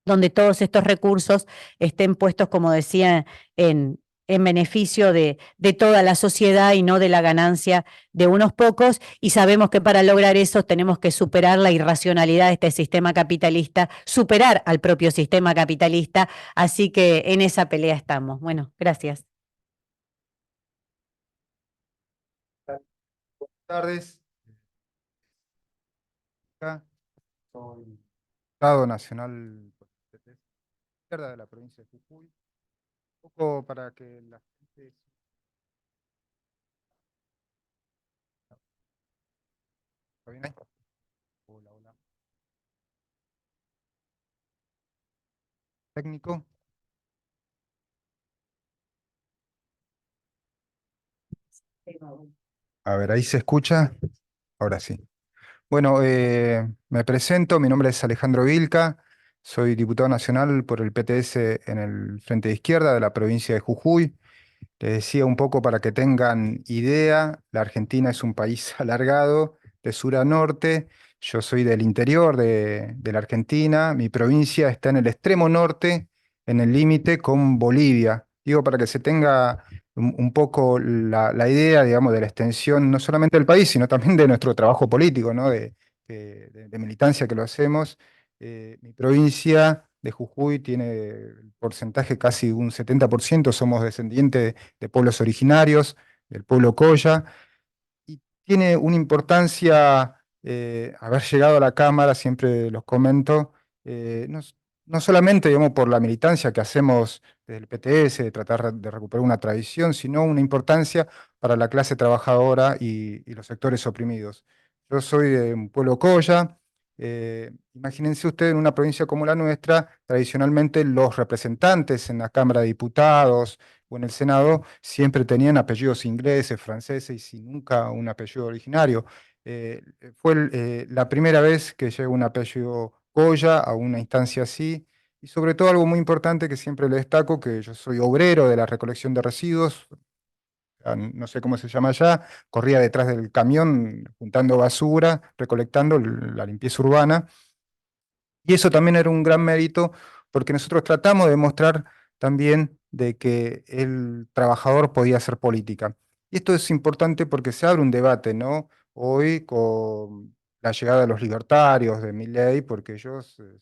donde todos estos recursos estén puestos, como decía, en en beneficio de toda la sociedad y no de la ganancia de unos pocos, y sabemos que para lograr eso tenemos que superar la irracionalidad de este sistema capitalista, superar al propio sistema capitalista, así que en esa pelea estamos. Bueno, gracias. Buenas tardes. Soy diputado nacional por el PTS Izquierda de la provincia de Jujuy. Un poco para que la gente... ¿Está bien ahí? Hola, hola. Técnico. A ver, ahí se escucha. Ahora sí. Bueno, me presento, mi nombre es Alejandro Vilca, soy diputado nacional por el PTS en el Frente de Izquierda de la provincia de Jujuy. Les decía un poco para que tengan idea, la Argentina es un país alargado de sur a norte. Yo soy del interior de la Argentina, mi provincia está en el extremo norte, en el límite con Bolivia. Digo, para que se tenga un poco la idea, digamos, de la extensión no solamente del país, sino también de nuestro trabajo político, ¿no? De militancia que lo hacemos. Mi provincia de Jujuy tiene el porcentaje casi un 70%, somos descendientes de pueblos originarios, del pueblo Coya, y tiene una importancia haber llegado a la Cámara, siempre los comento, no solamente digamos, por la militancia que hacemos desde el PTS, de tratar de recuperar una tradición, sino una importancia para la clase trabajadora y los sectores oprimidos. Yo soy de un pueblo Coya. Imagínense ustedes en una provincia como la nuestra, tradicionalmente los representantes en la Cámara de Diputados o en el Senado siempre tenían apellidos ingleses, franceses y sin nunca un apellido originario. Fue la primera vez que llega un apellido Goya a una instancia así, y sobre todo algo muy importante que siempre le destaco, que yo soy obrero de la recolección de residuos, no sé cómo se llama allá, corría detrás del camión juntando basura, recolectando la limpieza urbana. Y eso también era un gran mérito porque nosotros tratamos de mostrar también de que el trabajador podía hacer política. Y esto es importante porque se abre un debate, ¿no? Hoy con la llegada de los libertarios, de Milei, porque ellos es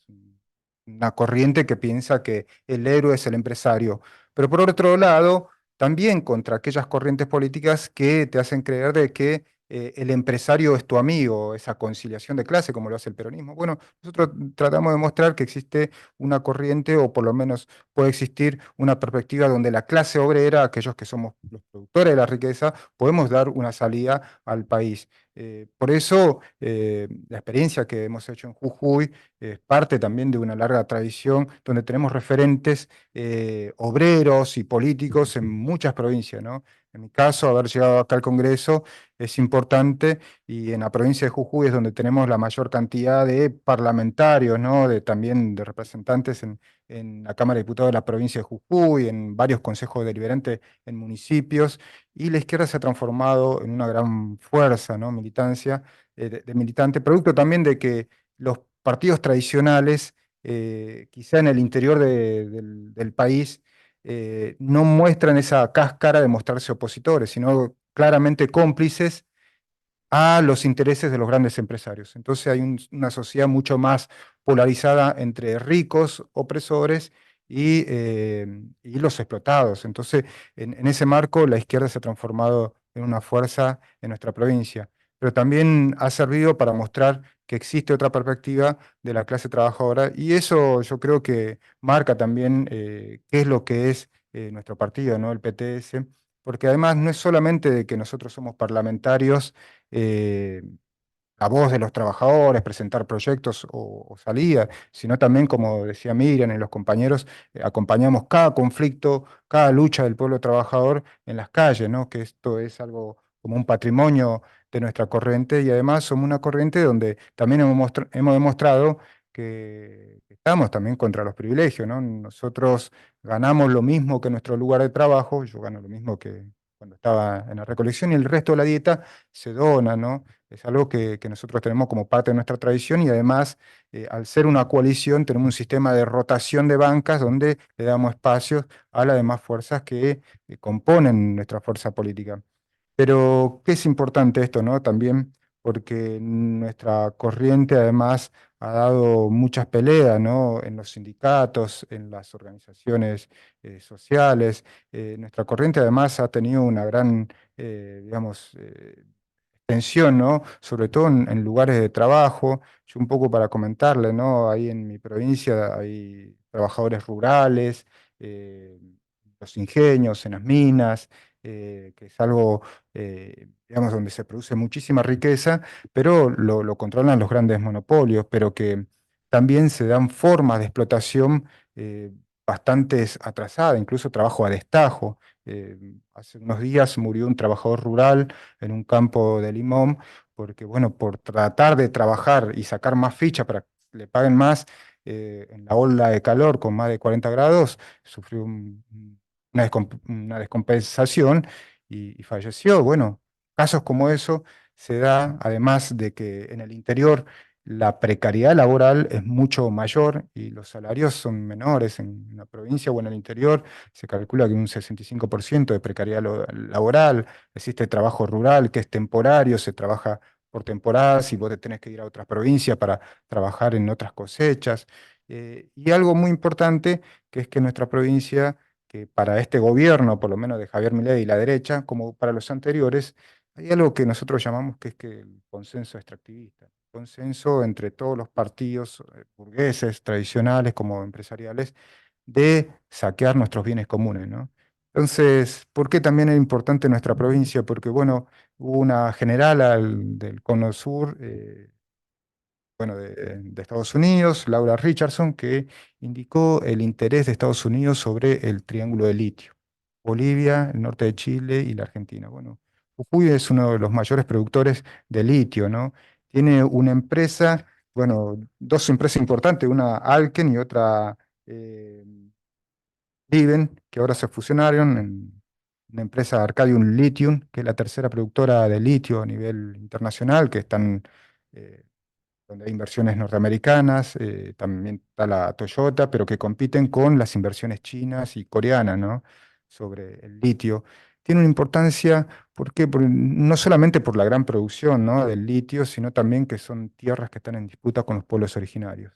una corriente que piensa que el héroe es el empresario. Pero por otro lado, también contra aquellas corrientes políticas que te hacen creer de que el empresario es tu amigo, esa conciliación de clase, como lo hace el peronismo. Bueno, nosotros tratamos de mostrar que existe una corriente, o por lo menos puede existir una perspectiva donde la clase obrera, aquellos que somos los productores de la riqueza, podemos dar una salida al país. Por eso, la experiencia que hemos hecho en Jujuy es parte también de una larga tradición donde tenemos referentes obreros y políticos en muchas provincias, ¿no? En mi caso, haber llegado acá al Congreso es importante, y en la provincia de Jujuy es donde tenemos la mayor cantidad de parlamentarios, ¿no? También de representantes en la Cámara de Diputados de la provincia de Jujuy, en varios consejos deliberantes en municipios, y la izquierda se ha transformado en una gran fuerza, ¿no? Militancia, de militante, producto también de que los partidos tradicionales, quizá en el interior del país, no muestran esa cáscara de mostrarse opositores, sino claramente cómplices a los intereses de los grandes empresarios. Entonces hay una sociedad mucho más polarizada entre ricos, opresores y los explotados. Entonces, en ese marco, la izquierda se ha transformado en una fuerza en nuestra provincia, pero también ha servido para mostrar que existe otra perspectiva de la clase trabajadora, y eso yo creo que marca también qué es lo que es nuestro partido, ¿no? El PTS, porque además no es solamente de que nosotros somos parlamentarios, eh, la voz de los trabajadores, presentar proyectos o salidas, sino también, como decía Miriam y los compañeros, acompañamos cada conflicto, cada lucha del pueblo trabajador en las calles, ¿no? Que esto es algo como un patrimonio de nuestra corriente, y además somos una corriente donde también hemos demostrado que estamos también contra los privilegios, ¿no? Nosotros ganamos lo mismo que nuestro lugar de trabajo, yo gano lo mismo que cuando estaba en la recolección, y el resto de la dieta se dona, ¿no? Es algo que nosotros tenemos como parte de nuestra tradición y además, al ser una coalición, tenemos un sistema de rotación de bancas donde le damos espacios a las demás fuerzas que componen nuestra fuerza política. Pero, ¿qué es importante esto, no? También porque nuestra corriente además ha dado muchas peleas, ¿no? En los sindicatos, en las organizaciones sociales. Nuestra corriente además ha tenido una gran, digamos, tensión, ¿no? Sobre todo en lugares de trabajo. Yo un poco para comentarle, ¿no? Ahí en mi provincia hay trabajadores rurales, eh, los ingenios, en las minas, que es algo, digamos, donde se produce muchísima riqueza, pero lo controlan los grandes monopolios, pero que también se dan formas de explotación bastante atrasadas, incluso trabajo a destajo. Hace unos días murió un trabajador rural en un campo de limón, porque bueno, por tratar de trabajar y sacar más ficha para que le paguen más, en la ola de calor con más de 40 grados, sufrió una descompensación y falleció. Bueno, casos como eso se da, además de que en el interior la precariedad laboral es mucho mayor y los salarios son menores en la provincia o en el interior. Se calcula que un 65% de precariedad laboral. Existe trabajo rural que es temporario, se trabaja por temporadas y vos te tenés que ir a otras provincias para trabajar en otras cosechas. Y algo muy importante, que es que nuestra provincia, que para este gobierno, por lo menos de Javier Milei y la derecha, como para los anteriores, hay algo que nosotros llamamos que es que el consenso extractivista. Consenso entre todos los partidos burgueses, tradicionales como empresariales, de saquear nuestros bienes comunes, ¿no? Entonces, ¿por qué también es importante nuestra provincia? Porque, bueno, hubo una general del Cono Sur, bueno, de Estados Unidos, Laura Richardson, que indicó el interés de Estados Unidos sobre el triángulo de litio: Bolivia, el norte de Chile y la Argentina. Bueno, Jujuy es uno de los mayores productores de litio, ¿no? Tiene una empresa, bueno, dos empresas importantes, una Alken y otra eh, Liven, que ahora se fusionaron en una empresa Arcadium Lithium, que es la tercera productora de litio a nivel internacional, que están, eh, donde hay inversiones norteamericanas, también está la Toyota, pero que compiten con las inversiones chinas y coreanas, ¿no? Sobre el litio. Tiene una importancia, ¿por qué? No solamente por la gran producción, ¿no? Del litio, sino también que son tierras que están en disputa con los pueblos originarios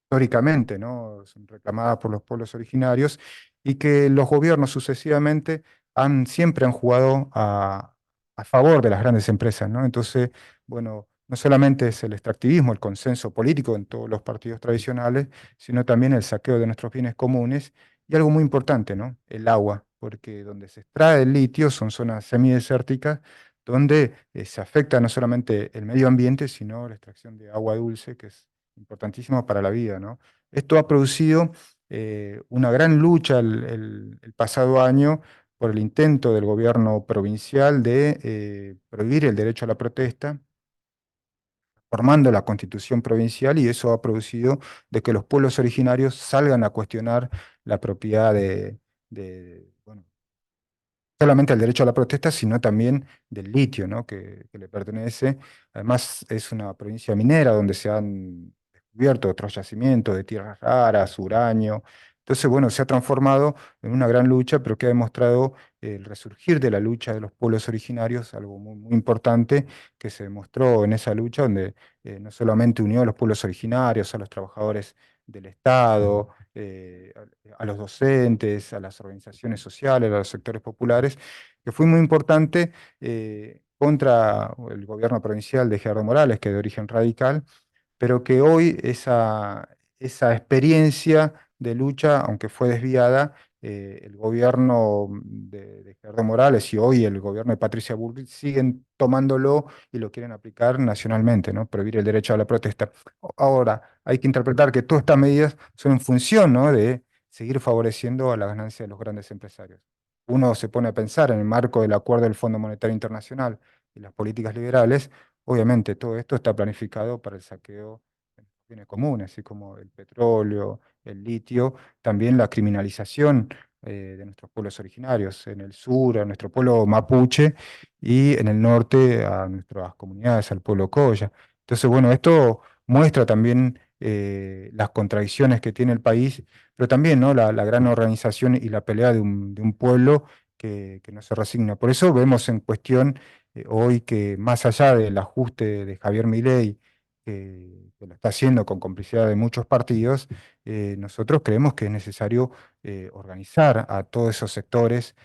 históricamente, ¿no? Son reclamadas por los pueblos originarios y que los gobiernos sucesivamente siempre han jugado a favor de las grandes empresas, ¿no? Entonces, bueno, no solamente es el extractivismo, el consenso político en todos los partidos tradicionales, sino también el saqueo de nuestros bienes comunes y algo muy importante, ¿no? El agua, porque donde se extrae el litio son zonas semidesérticas donde se afecta no solamente el medio ambiente, sino la extracción de agua dulce, que es importantísimo para la vida, ¿no? Esto ha producido una gran lucha el pasado año por el intento del gobierno provincial de prohibir el derecho a la protesta, formando la constitución provincial, y eso ha producido de que los pueblos originarios salgan a cuestionar la propiedad bueno, solamente el derecho a la protesta, sino también del litio, ¿no? Que le pertenece. Además, es una provincia minera donde se han descubierto otros yacimientos de tierras raras, uranio. Entonces, bueno, se ha transformado en una gran lucha, pero que ha demostrado el resurgir de la lucha de los pueblos originarios, algo muy, muy importante que se demostró en esa lucha, donde no solamente unió a los pueblos originarios, a los trabajadores del Estado, a los docentes, a las organizaciones sociales, a los sectores populares, que fue muy importante contra el gobierno provincial de Gerardo Morales, que es de origen radical, pero que hoy esa experiencia de lucha, aunque fue desviada, el gobierno de Gerardo Morales y hoy el gobierno de Patricia Bullrich siguen tomándolo y lo quieren aplicar nacionalmente, ¿no? Prohibir el derecho a la protesta. Ahora, hay que interpretar que todas estas medidas son en función, ¿no? De seguir favoreciendo a la ganancia de los grandes empresarios. Uno se pone a pensar en el marco del acuerdo del Fondo Monetario Internacional y las políticas liberales. Obviamente, todo esto está planificado para el saqueo de bienes comunes, así como el petróleo, el litio, también la criminalización de nuestros pueblos originarios, en el sur a nuestro pueblo mapuche y en el norte a nuestras comunidades, al pueblo Coya. Entonces, bueno, esto muestra también las contradicciones que tiene el país, pero también, ¿no? La gran organización y la pelea de un pueblo que no se resigna. Por eso vemos en cuestión hoy que más allá del ajuste de Javier Milei, que lo está haciendo con complicidad de muchos partidos, nosotros creemos que es necesario organizar a todos esos sectores,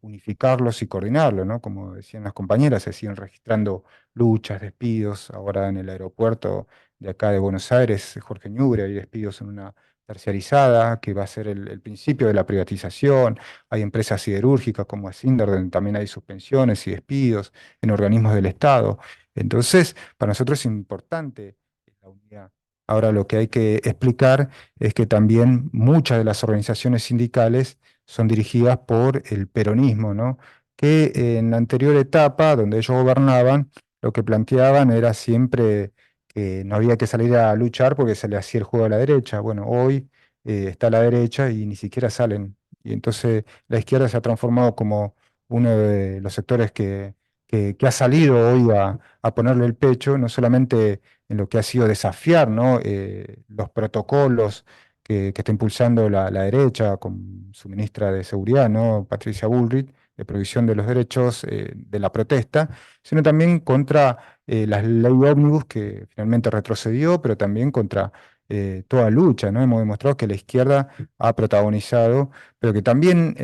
unificarlos y coordinarlos, ¿no? Como decían las compañeras, se siguen registrando luchas, despidos. Ahora en el aeropuerto de acá de Buenos Aires, Jorge Ñubre, hay despidos en una terciarizada, que va a ser el principio de la privatización. Hay empresas siderúrgicas como Asindar, donde también hay suspensiones y despidos en organismos del Estado. Entonces, para nosotros es importante la unidad. Ahora lo que hay que explicar es que también muchas de las organizaciones sindicales son dirigidas por el peronismo, ¿no? Que en la anterior etapa, donde ellos gobernaban, lo que planteaban era siempre que no había que salir a luchar porque se le hacía el juego a la derecha. Bueno, hoy está a la derecha y ni siquiera salen. Y entonces la izquierda se ha transformado como uno de los sectores que ha salido hoy a ponerle el pecho, no solamente en lo que ha sido desafiar, ¿no? Los protocolos que está impulsando la derecha con su ministra de Seguridad, ¿no? Patricia Bullrich, de provisión de los derechos de la protesta, sino también contra la ley ómnibus que finalmente retrocedió, pero también contra toda lucha, ¿no? Hemos demostrado que la izquierda ha protagonizado, pero que también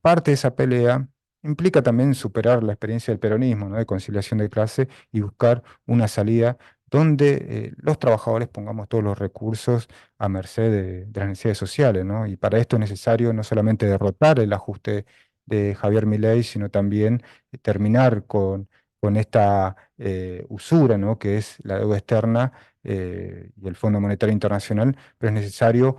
parte de esa pelea implica también superar la experiencia del peronismo, ¿no? De conciliación de clase y buscar una salida donde los trabajadores pongamos todos los recursos a merced de las necesidades sociales, ¿no? Y para esto es necesario no solamente derrotar el ajuste de Javier Milei, sino también terminar con esta usura, ¿no? Que es la deuda externa y el Fondo Monetario Internacional, pero es necesario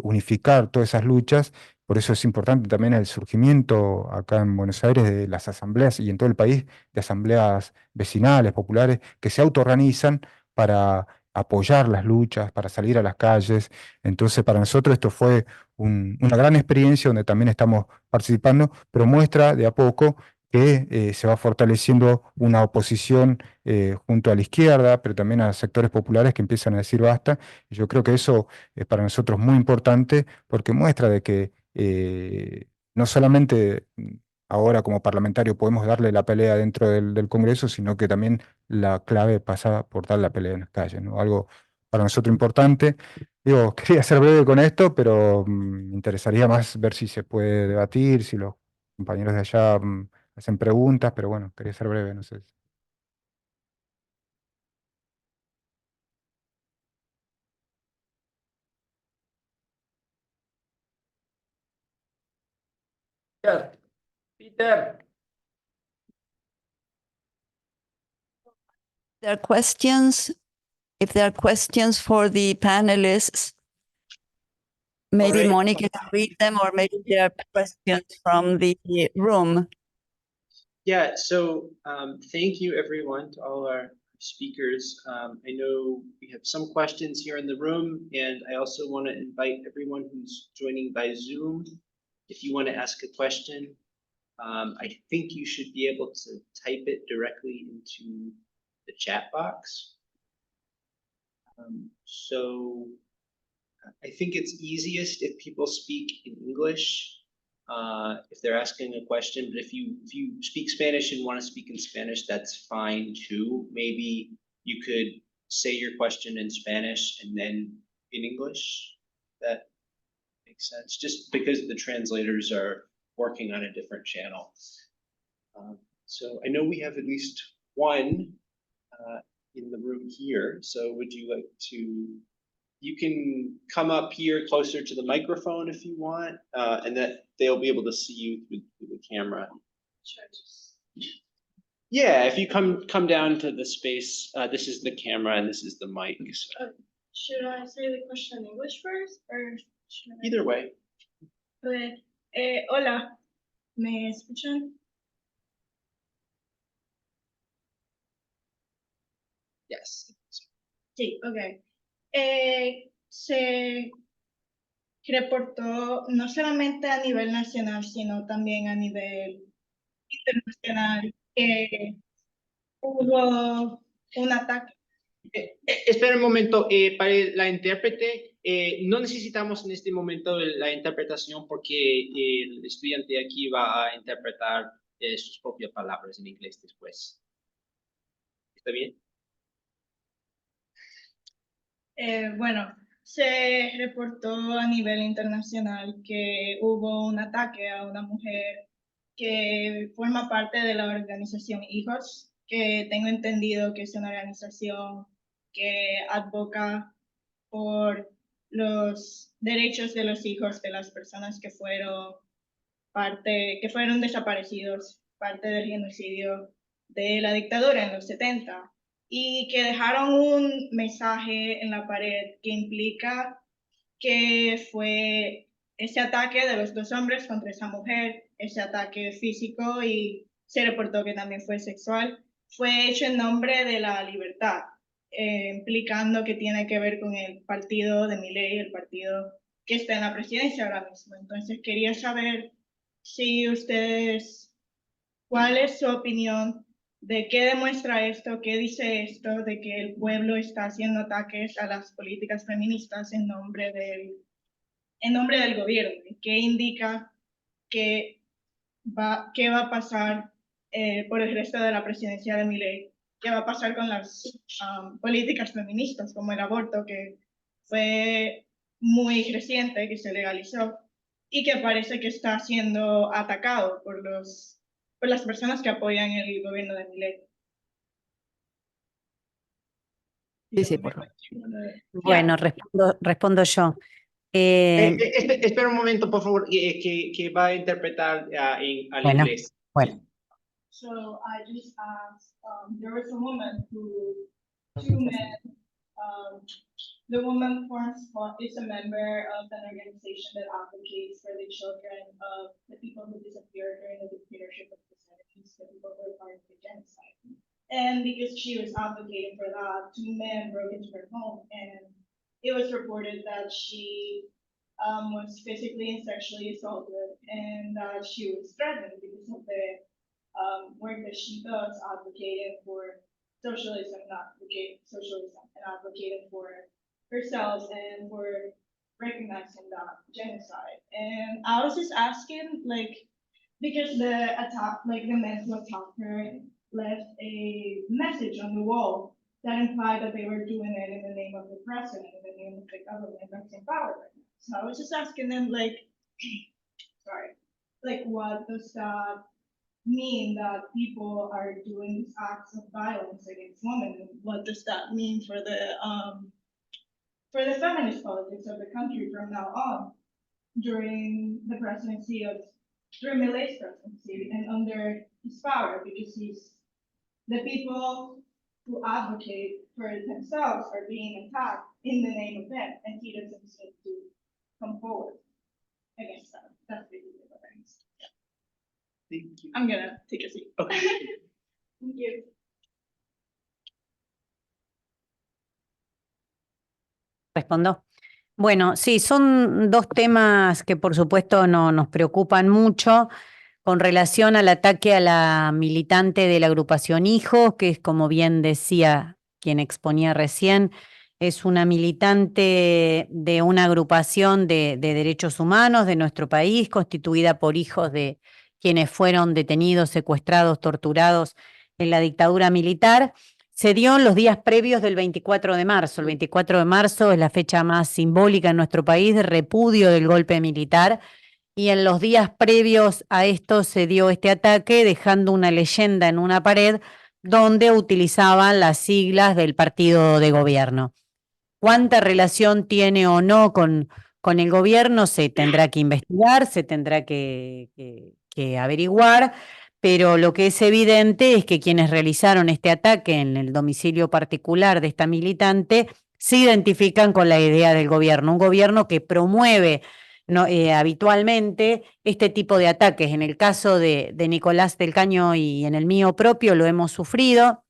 unificar todas esas luchas. Por eso es importante también el surgimiento acá en Buenos Aires de las asambleas y en todo el país de asambleas vecinales, populares, que se autoorganizan para apoyar las luchas, para salir a las calles. Entonces, para nosotros esto fue una gran experiencia donde también estamos participando, pero muestra de a poco que se va fortaleciendo una oposición junto a la izquierda, pero también a sectores populares que empiezan a decir basta. Y yo creo que eso es para nosotros muy importante porque muestra de que no solamente ahora como parlamentario podemos darle la pelea dentro del Congreso, sino que también la clave pasa por dar la pelea en las calles, ¿no? Algo para nosotros importante. Digo, quería ser breve con esto, pero me interesaría más ver si se puede debatir, si los compañeros de allá hacen preguntas, pero bueno, quería ser breve, no sé. Peter. There are questions. If there are questions for the panelists, maybe right. Monica can read them, or maybe there are questions from the room. Yeah, so thank you everyone to all our speakers. I know we have some questions here in the room, and I also want to invite everyone who's joining by Zoom. If you want to ask a question, I think you should be able to type it directly into the chat box. So I think it's easiest if people speak in English. If they're asking a question, but if you speak Spanish and want to speak in Spanish, that's fine too. Maybe you could say your question in Spanish and then in English. That makes sense, just because the translators are working on a different channel. So I know we have at least one in the room here. So would you like to? You can come up here closer to the microphone if you want, and that they'll be able to see you through the camera. Yeah, if you come down to the space, this is the camera and this is the mic. So Should I say the question in English first, or should I? either way. Okay. Hola, ¿me escuchan? Yes. Sí, ok. reportó no solamente a nivel nacional, sino también a nivel internacional que hubo un ataque. Espera un momento, para la intérprete, no necesitamos en este momento la interpretación porque el estudiante aquí va a interpretar sus propias palabras en inglés después. ¿Está bien? Bueno, se reportó a nivel internacional que hubo un ataque a una mujer que forma parte de la organización Hijos, que tengo entendido que es una organización que advoca por los derechos de los hijos de las personas que fueron desaparecidos, parte del genocidio de la dictadura en los 70, y que dejaron un mensaje en la pared que implica que fue ese ataque de los dos hombres contra esa mujer, ese ataque físico y se reportó que también fue sexual, fue hecho en nombre de la libertad, implicando que tiene que ver con el partido de Milei, el partido que está en la presidencia ahora mismo. Entonces quería saber si ustedes, ¿cuál es su opinión de qué demuestra esto, qué dice esto de que el pueblo está haciendo ataques a las políticas feministas en nombre del gobierno? ¿Qué indica qué va a pasar por el resto de la presidencia de Milei? ¿Qué va a pasar con las políticas feministas como el aborto, que fue muy reciente, que se legalizó y que parece que está siendo atacado por las personas que apoyan el gobierno de Milei? Sí, por favor. Bueno, respondo yo. Espera un momento, por favor, que va a interpretar al Bueno, inglés. bueno. So I just asked, there was a woman two men, the woman is a member of an organization that advocates for the children of the people who disappeared during the dictatorship of the 70s, the people who were part of the genocide. And because she was advocating for that, two men broke into her home, and it was reported that she was physically and sexually assaulted, and that she was threatened because of the work that she does advocating for socialism, and advocating for herself and for recognizing that genocide. And I was just asking, like, because the men who attacked her left a message on the wall that implied that they were doing it in the name of the president, in the name of the government that's in power right now. So I was just asking them, like, what does that mean, that people are doing these acts of violence against women? And what does that mean for the feminist politics of the country from now on, during Milei's presidency and under his power, because the people who advocate for themselves are being attacked in the name of them, and he doesn't seem to come forward against that. That's basically what I'm saying. Thank you. I'm gonna take a seat. Okay. Thank you. ¿Respondo? Bueno, sí, son dos temas que por supuesto nos preocupan mucho con relación al ataque a la militante de la agrupación Hijos, que es, como bien decía quien exponía recién, es una militante de una agrupación de derechos humanos de nuestro país, constituida por hijos de quienes fueron detenidos, secuestrados, torturados en la dictadura militar. Se dio en los días previos del 24 de marzo. El 24 de marzo es la fecha más simbólica en nuestro país de repudio del golpe militar, y en los días previos a esto se dio este ataque, dejando una leyenda en una pared donde utilizaban las siglas del partido de gobierno. ¿Cuánta relación tiene o no con el gobierno? Se tendrá que investigar, se tendrá que averiguar, pero lo que es evidente es que quienes realizaron este ataque en el domicilio particular de esta militante se identifican con la idea del gobierno, un gobierno que promueve habitualmente este tipo de ataques. En el caso de Nicolás del Caño y en el mío propio lo hemos sufrido,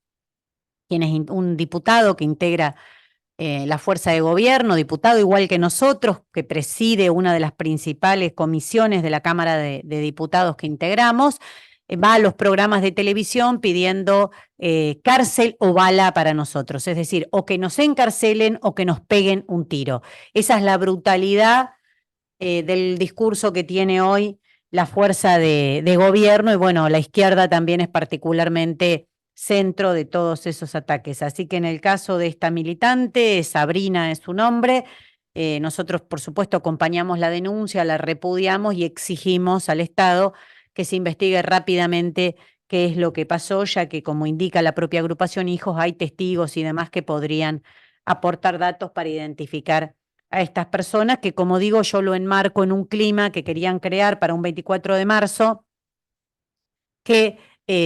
quien es un diputado que integra la fuerza de gobierno, diputado igual que nosotros, que preside una de las principales comisiones de la Cámara de Diputados que integramos, va a los programas de televisión pidiendo cárcel o bala para nosotros, es decir, o que nos encarcelen o que nos peguen un tiro. Esa es la brutalidad del discurso que tiene hoy la fuerza de gobierno y bueno, la izquierda también es particularmente centro de todos esos ataques. Así que en el caso de esta militante, Sabrina es su nombre, nosotros por supuesto acompañamos la denuncia, la repudiamos y exigimos al Estado que se investigue rápidamente qué es lo que pasó, ya que como indica la propia agrupación Hijos, hay testigos y demás que podrían aportar datos para identificar a estas personas, que como digo, yo lo enmarco en un clima que querían crear para un 24 de marzo, que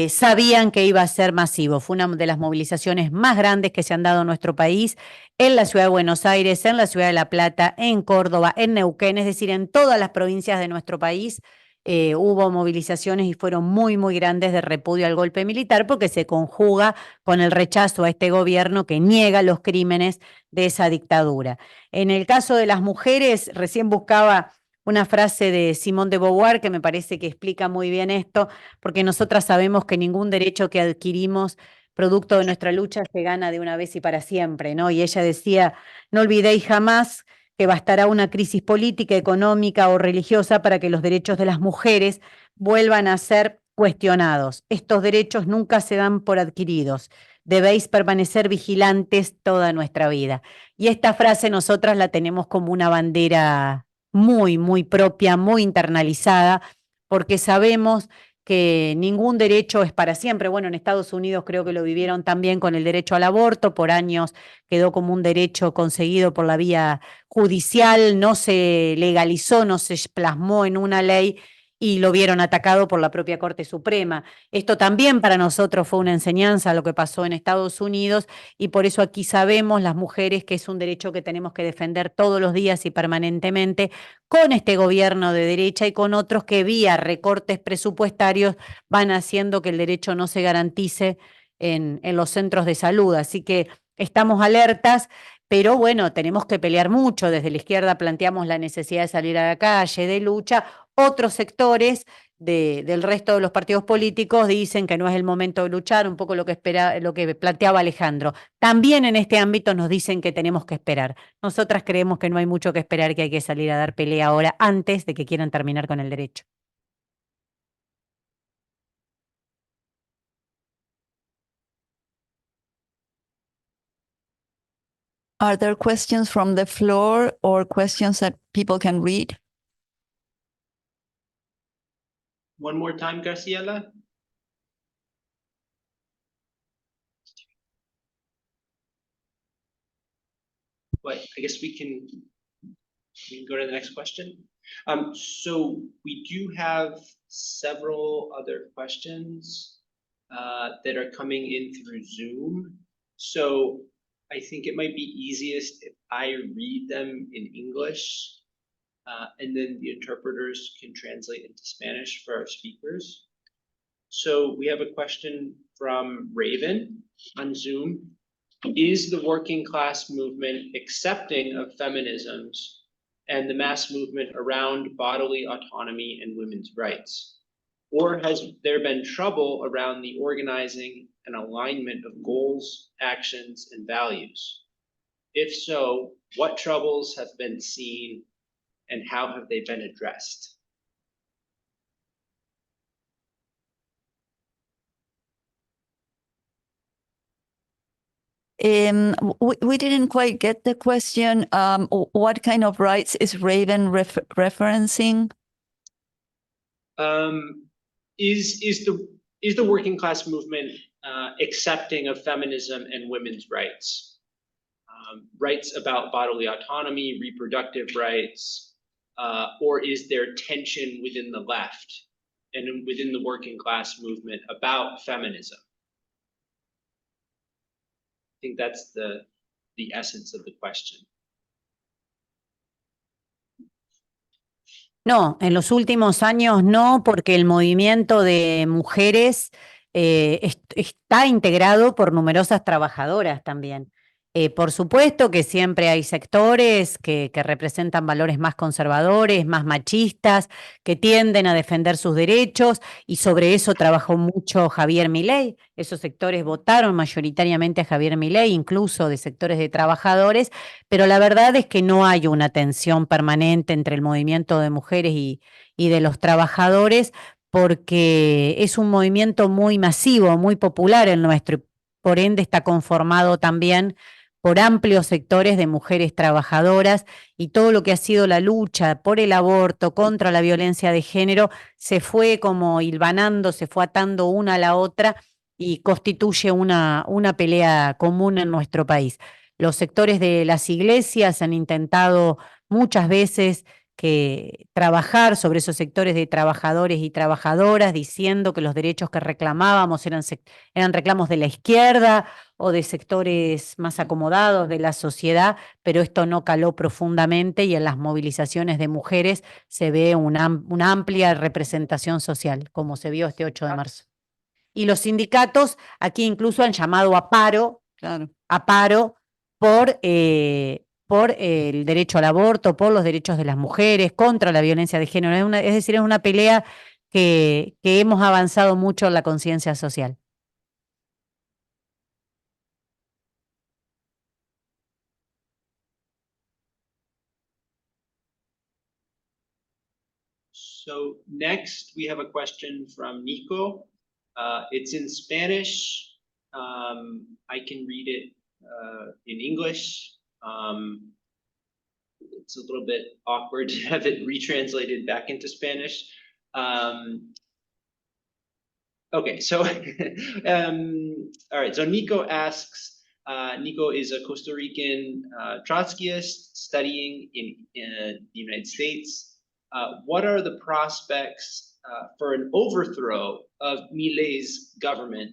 sabían que iba a ser masivo. Fue una de las movilizaciones más grandes que se han dado en nuestro país, en la ciudad de Buenos Aires, en la ciudad de La Plata, en Córdoba, en Neuquén, es decir, en todas las provincias de nuestro país. Hubo movilizaciones y fueron muy, muy grandes de repudio al golpe militar porque se conjuga con el rechazo a este gobierno que niega los crímenes de esa dictadura. En el caso de las mujeres, recién buscaba una frase de Simone de Beauvoir que me parece que explica muy bien esto, porque nosotras sabemos que ningún derecho que adquirimos producto de nuestra lucha se gana de una vez y para siempre, ¿no? Y ella decía, no olvidéis jamás que bastará una crisis política, económica o religiosa para que los derechos de las mujeres vuelvan a ser cuestionados. Estos derechos nunca se dan por adquiridos. Debéis permanecer vigilantes toda nuestra vida. Y esta frase nosotras la tenemos como una bandera muy, muy propia, muy internalizada, porque sabemos que ningún derecho es para siempre. Bueno, en Estados Unidos creo que lo vivieron también con el derecho al aborto, por años quedó como un derecho conseguido por la vía judicial, no se legalizó, no se plasmó en una ley y lo vieron atacado por la propia Corte Suprema. Esto también para nosotros fue una enseñanza, lo que pasó en Estados Unidos, y por eso aquí sabemos las mujeres que es un derecho que tenemos que defender todos los días y permanentemente con este gobierno de derecha y con otros que vía recortes presupuestarios van haciendo que el derecho no se garantice en los centros de salud. Así que estamos alertas, pero bueno, tenemos que pelear mucho. Desde la izquierda planteamos la necesidad de salir a la calle, de lucha. Otros sectores del resto de los partidos políticos dicen que no es el momento de luchar, un poco lo que planteaba Alejandro. También en este ámbito nos dicen que tenemos que esperar. Nosotras creemos que no hay mucho que esperar, que hay que salir a dar pelea ahora antes de que quieran terminar con el derecho. Are there questions from the floor or questions that people can read? One more time, Graciela. But I guess we can go to the next question. So we do have several other questions that are coming in through Zoom. So I think it might be easiest if I read them in English, and then the interpreters can translate into Spanish for our speakers. So we have a question from Raven on Zoom. Is the working class movement accepting of feminisms and the mass movement around bodily autonomy and women's rights? Or has there been trouble around the organizing and alignment of goals, actions, and values? If so, what troubles have been seen and how have they been addressed? We didn't quite get the question. What kind of rights is Raven referencing? Is the working class movement accepting of feminism and women's rights? Rights about bodily autonomy, reproductive rights, or is there tension within the left and within the working class movement about feminism? I think that's the essence of the question. No, en los últimos años no, porque el movimiento de mujeres está integrado por numerosas trabajadoras también. Por supuesto que siempre hay sectores que representan valores más conservadores, más machistas, que tienden a defender sus derechos, y sobre eso trabajó mucho Javier Milei. Esos sectores votaron mayoritariamente a Javier Milei, incluso de sectores de trabajadores, pero la verdad es que no hay una tensión permanente entre el movimiento de mujeres y de los trabajadores, porque es un movimiento muy masivo, muy popular el nuestro, y por ende está conformado también por amplios sectores de mujeres trabajadoras, y todo lo que ha sido la lucha por el aborto, contra la violencia de género, se fue como hilvanando, se fue atando una a la otra y constituye una pelea común en nuestro país. Los sectores de las iglesias han intentado muchas veces trabajar sobre esos sectores de trabajadores y trabajadoras, diciendo que los derechos que reclamábamos eran reclamos de la izquierda o de sectores más acomodados de la sociedad, pero esto no caló profundamente, y en las movilizaciones de mujeres se ve una amplia representación social, como se vio este 8 de marzo. Y los sindicatos aquí incluso han llamado a paro, Claro. por el derecho al aborto, por los derechos de las mujeres, contra la violencia de género. Es decir, es una pelea que hemos avanzado mucho en la conciencia social. So next, we have a question from Nico. It's in Spanish. I can read it in English. It's a little bit awkward to have it retranslated back into Spanish. Okay, so all right, so Nico asks, Nico is a Costa Rican Trotskyist studying in the United States. What are the prospects for an overthrow of Milei's government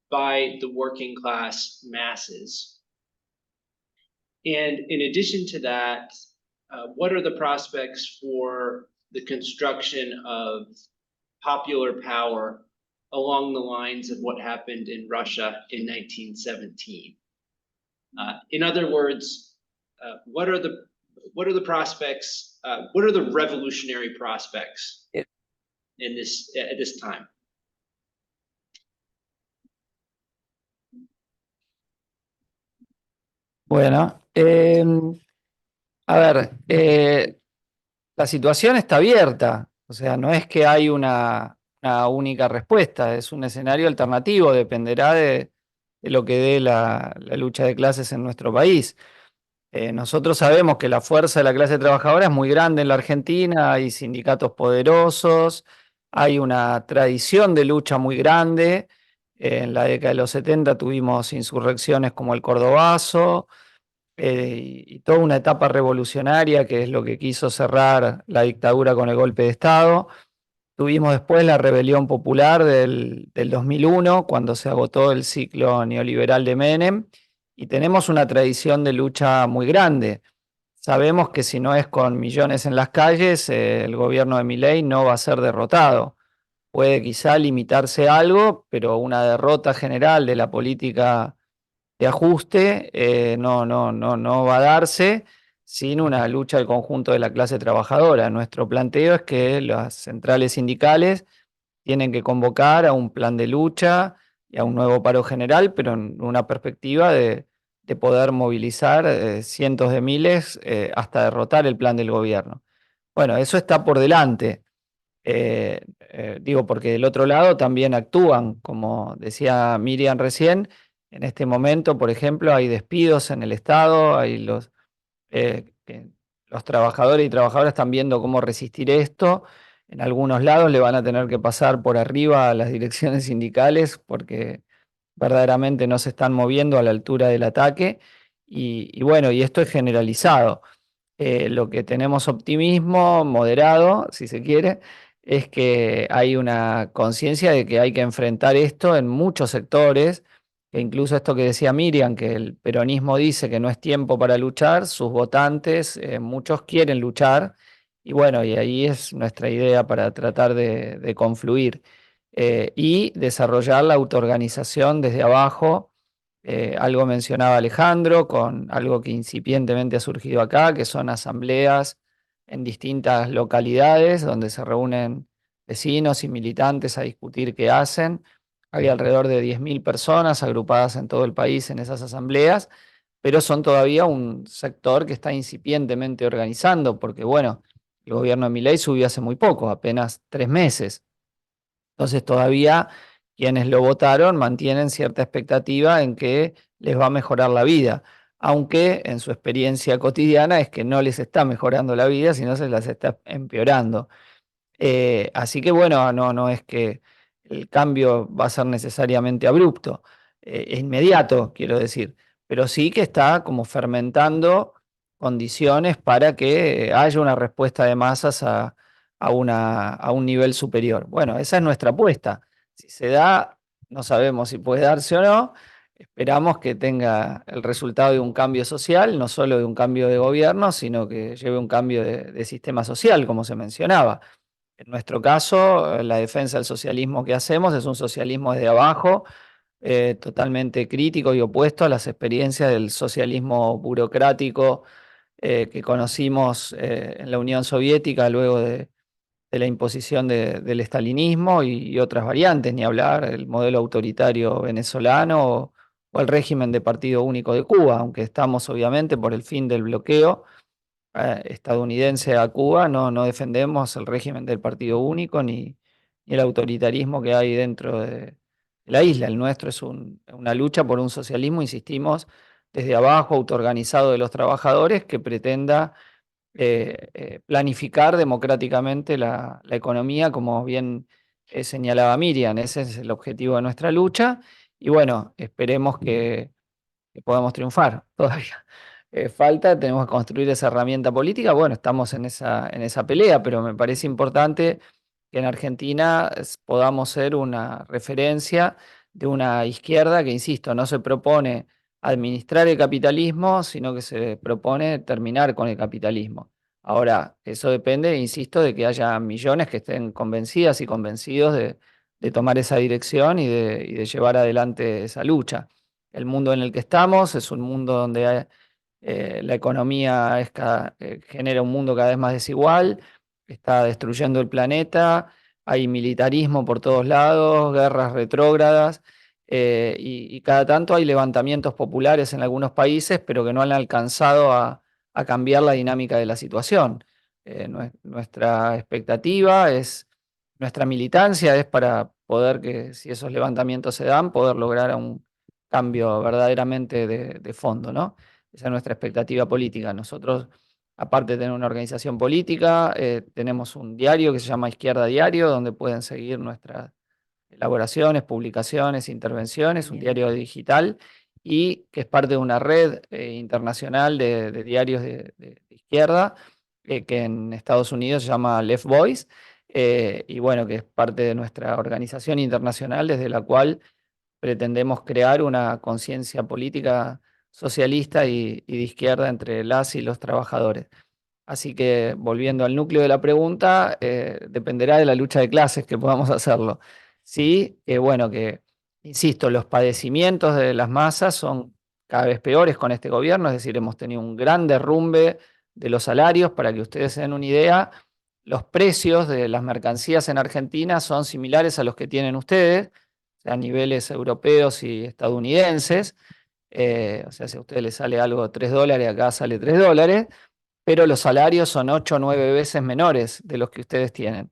by the working class masses? And in addition to that, what are the prospects for the construction of popular power along the lines of what happened in Russia in 1917? In other words, what are the prospects? What are the revolutionary prospects Yeah. in at this time? Bueno, a ver, la situación está abierta, o sea, no es que hay una única respuesta, es un escenario alternativo, dependerá de lo que dé la lucha de clases en nuestro país. Nosotros sabemos que la fuerza de la clase trabajadora es muy grande en la Argentina, hay sindicatos poderosos, hay una tradición de lucha muy grande. En la década de los 70 tuvimos insurrecciones como el Cordobazo, y toda una etapa revolucionaria que es lo que quiso cerrar la dictadura con el golpe de Estado. Tuvimos después la rebelión popular del 2001, cuando se agotó el ciclo neoliberal de Menem, y tenemos una tradición de lucha muy grande. Sabemos que si no es con millones en las calles, el gobierno de Milei no va a ser derrotado. Puede quizá limitarse algo, pero una derrota general de la política de ajuste no va a darse sin una lucha del conjunto de la clase trabajadora. Nuestro planteo es que las centrales sindicales tienen que convocar a un plan de lucha y a un nuevo paro general, pero en una perspectiva de poder movilizar cientos de miles hasta derrotar el plan del gobierno. Bueno, eso está por delante. Digo, porque del otro lado también actúan, como decía Miriam recién, en este momento, por ejemplo, hay despidos en el Estado, hay los trabajadores y trabajadoras están viendo cómo resistir esto. En algunos lados le van a tener que pasar por arriba a las direcciones sindicales porque verdaderamente no se están moviendo a la altura del ataque. Y bueno, y esto es generalizado. Lo que tenemos optimismo moderado, si se quiere, es que hay una conciencia de que hay que enfrentar esto en muchos sectores, que incluso esto que decía Miriam, que el peronismo dice que no es tiempo para luchar, sus votantes, muchos quieren luchar, y bueno, y ahí es nuestra idea para tratar de confluir y desarrollar la autoorganización desde abajo Algo mencionaba Alejandro, con algo que incipientemente ha surgido acá, que son asambleas en distintas localidades donde se reúnen vecinos y militantes a discutir qué hacen. Hay alrededor de 10.000 personas agrupadas en todo el país en esas asambleas, pero son todavía un sector que está incipientemente organizando, porque bueno, el gobierno de Milei subió hace muy poco, apenas 3 meses. Entonces todavía quienes lo votaron mantienen cierta expectativa en que les va a mejorar la vida, aunque en su experiencia cotidiana es que no les está mejorando la vida, sino se las está empeorando. Así que bueno, no es que el cambio va a ser necesariamente abrupto, e inmediato, quiero decir, pero sí que está como fermentando condiciones para que haya una respuesta de masas a un nivel superior. Bueno, esa es nuestra apuesta. Si se da, no sabemos si puede darse o no. Esperamos que tenga el resultado de un cambio social, no solo de un cambio de gobierno, sino que lleve un cambio de sistema social, como se mencionaba. En nuestro caso, la defensa del socialismo que hacemos es un socialismo desde abajo, totalmente crítico y opuesto a las experiencias del socialismo burocrático que conocimos en la Unión Soviética luego de la imposición del estalinismo y otras variantes, ni hablar el modelo autoritario venezolano o el régimen de partido único de Cuba, aunque estamos obviamente por el fin del bloqueo estadounidense a Cuba, no defendemos el régimen del partido único ni el autoritarismo que hay dentro de la isla. El nuestro es una lucha por un socialismo, insistimos, desde abajo, autoorganizado de los trabajadores, que pretenda planificar democráticamente la economía, como bien señalaba Miriam. Ese es el objetivo de nuestra lucha. Y bueno, esperemos que podamos triunfar todavía. Falta, tenemos que construir esa herramienta política. Bueno, estamos en esa pelea, pero me parece importante que en Argentina podamos ser una referencia de una izquierda que, insisto, no se propone administrar el capitalismo, sino que se propone terminar con el capitalismo. Ahora, eso depende, insisto, de que haya millones que estén convencidas y convencidos de tomar esa dirección y de llevar adelante esa lucha. El mundo en el que estamos es un mundo donde la economía genera un mundo cada vez más desigual, está destruyendo el planeta, hay militarismo por todos lados, guerras retrógradas, y cada tanto hay levantamientos populares en algunos países, pero que no han alcanzado a cambiar la dinámica de la situación. Nuestra expectativa es, nuestra militancia es para poder que, si esos levantamientos se dan, poder lograr un cambio verdaderamente de fondo, ¿no? Esa es nuestra expectativa política. Nosotros, aparte de tener una organización política, tenemos un diario que se llama Izquierda Diario, donde pueden seguir nuestras elaboraciones, publicaciones, intervenciones, un diario digital y que es parte de una red internacional de diarios de izquierda que en Estados Unidos se llama Left Voice, y bueno, que es parte de nuestra organización internacional desde la cual pretendemos crear una conciencia política socialista y de izquierda entre las y los trabajadores. Así que, volviendo al núcleo de la pregunta, dependerá de la lucha de clases que podamos hacerlo. Sí, bueno, que, insisto, los padecimientos de las masas son cada vez peores con este gobierno, es decir, hemos tenido un gran derrumbe de los salarios. Para que ustedes se den una idea, los precios de las mercancías en Argentina son similares a los que tienen ustedes, a niveles europeos y estadounidenses. O sea, si a ustedes les sale algo $3, acá sale $3, pero los salarios son 8 o 9 veces menores de los que ustedes tienen.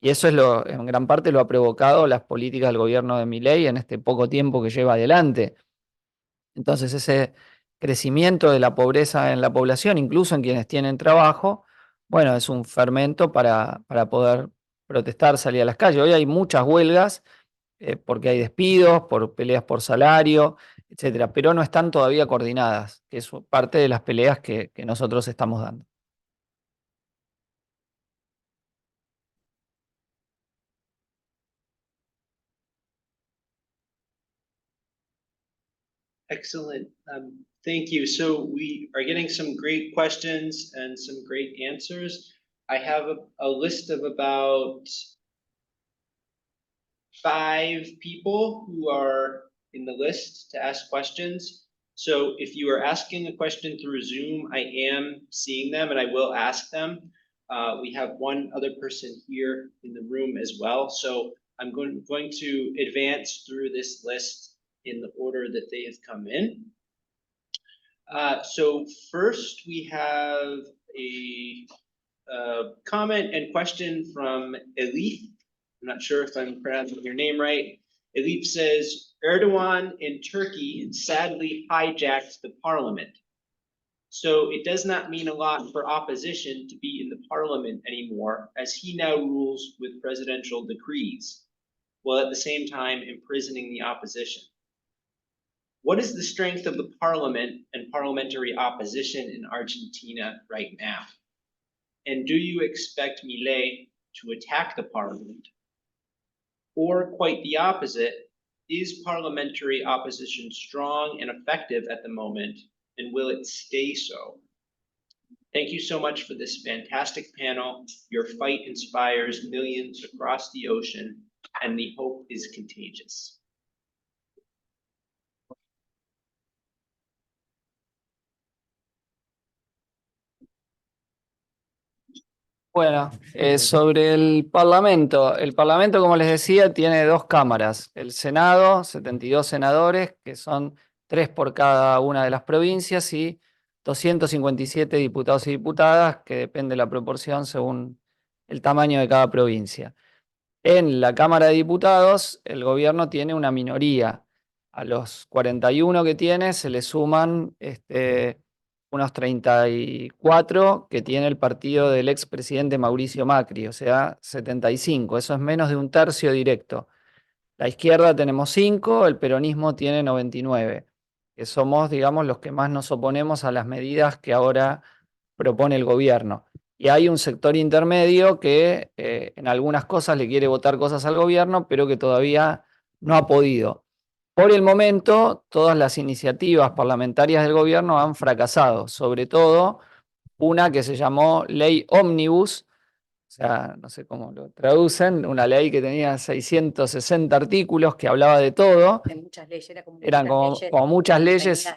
Y eso en gran parte lo ha provocado las políticas del gobierno de Milei en este poco tiempo que lleva adelante. Entonces, ese crecimiento de la pobreza en la población, incluso en quienes tienen trabajo, bueno, es un fermento para poder protestar, salir a las calles. Hoy hay muchas huelgas porque hay despidos, por peleas por salario, etcétera, pero no están todavía coordinadas, que es parte de las peleas que nosotros estamos dando. Excellent. Thank you. So we are getting some great questions and some great answers. I have a list of about 5 people who are in the list to ask questions. So if you are asking a question through Zoom, I am seeing them and I will ask them. We have one other person here in the room as well. So I'm going to advance through this list in the order that they have come in. So first we have a comment and question from Elif. I'm not sure if I'm pronouncing your name right. Elif says, Erdogan in Turkey sadly hijacked the parliament. So it does not mean a lot for opposition to be in the parliament anymore, as he now rules with presidential decrees, while at the same time imprisoning the opposition. What is the strength of the parliament and parliamentary opposition in Argentina right now? And do you expect Milei to attack the parliament? Or quite the opposite, is parliamentary opposition strong and effective at the moment, and will it stay so? Thank you so much for this fantastic panel. Your fight inspires millions across the ocean, and the hope is contagious. Bueno, sobre el Parlamento, como les decía, tiene dos cámaras. El Senado, 72 senadores, que son 3 por cada una de las provincias, y 257 diputados y diputadas, que depende de la proporción según el tamaño de cada provincia. En la Cámara de Diputados, el gobierno tiene una minoría. A los 41 que tiene se le suman unos 34 que tiene el partido del expresidente Mauricio Macri, o sea, 75. Eso es menos de un tercio directo. La izquierda tenemos 5, el peronismo tiene 99, que somos, digamos, los que más nos oponemos a las medidas que ahora propone el gobierno. Y hay un sector intermedio que en algunas cosas le quiere votar cosas al gobierno, pero que todavía no ha podido. Por el momento, todas las iniciativas parlamentarias del gobierno han fracasado, sobre todo una que se llamó Ley Ómnibus, o sea, no sé cómo lo traducen, una ley que tenía 660 artículos, que hablaba de todo. En muchas leyes, Eran como muchas leyes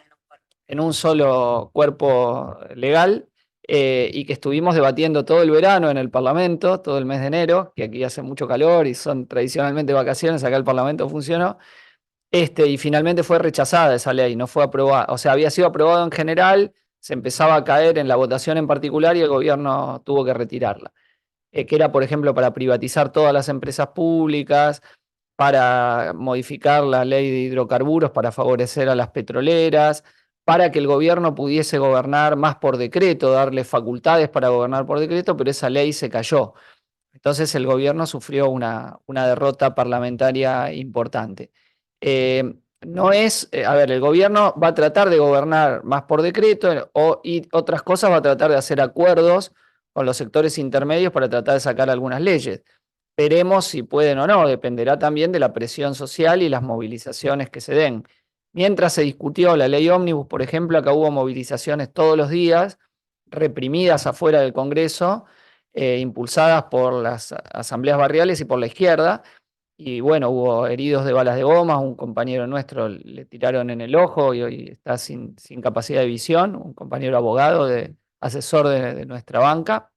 en un solo cuerpo legal, y que estuvimos debatiendo todo el verano en el Parlamento, todo el mes de enero, que aquí hace mucho calor y son tradicionalmente vacaciones, acá el Parlamento funcionó. Y finalmente fue rechazada esa ley, no fue aprobada. O sea, había sido aprobado en general, se empezaba a caer en la votación en particular y el gobierno tuvo que retirarla. Que era, por ejemplo, para privatizar todas las empresas públicas, para modificar la ley de hidrocarburos para favorecer a las petroleras, para que el gobierno pudiese gobernar más por decreto, darle facultades para gobernar por decreto, pero esa ley se cayó. Entonces el gobierno sufrió una derrota parlamentaria importante. No es, a ver, el gobierno va a tratar de gobernar más por decreto y otras cosas va a tratar de hacer acuerdos con los sectores intermedios para tratar de sacar algunas leyes. Veremos si pueden o no, dependerá también de la presión social y las movilizaciones que se den. Mientras se discutió la ley Ómnibus, por ejemplo, acá hubo movilizaciones todos los días, reprimidas afuera del Congreso, impulsadas por las asambleas barriales y por la izquierda. Y bueno, hubo heridos de balas de goma, un compañero nuestro le tiraron en el ojo y hoy está sin capacidad de visión, un compañero abogado, asesor de nuestra banca.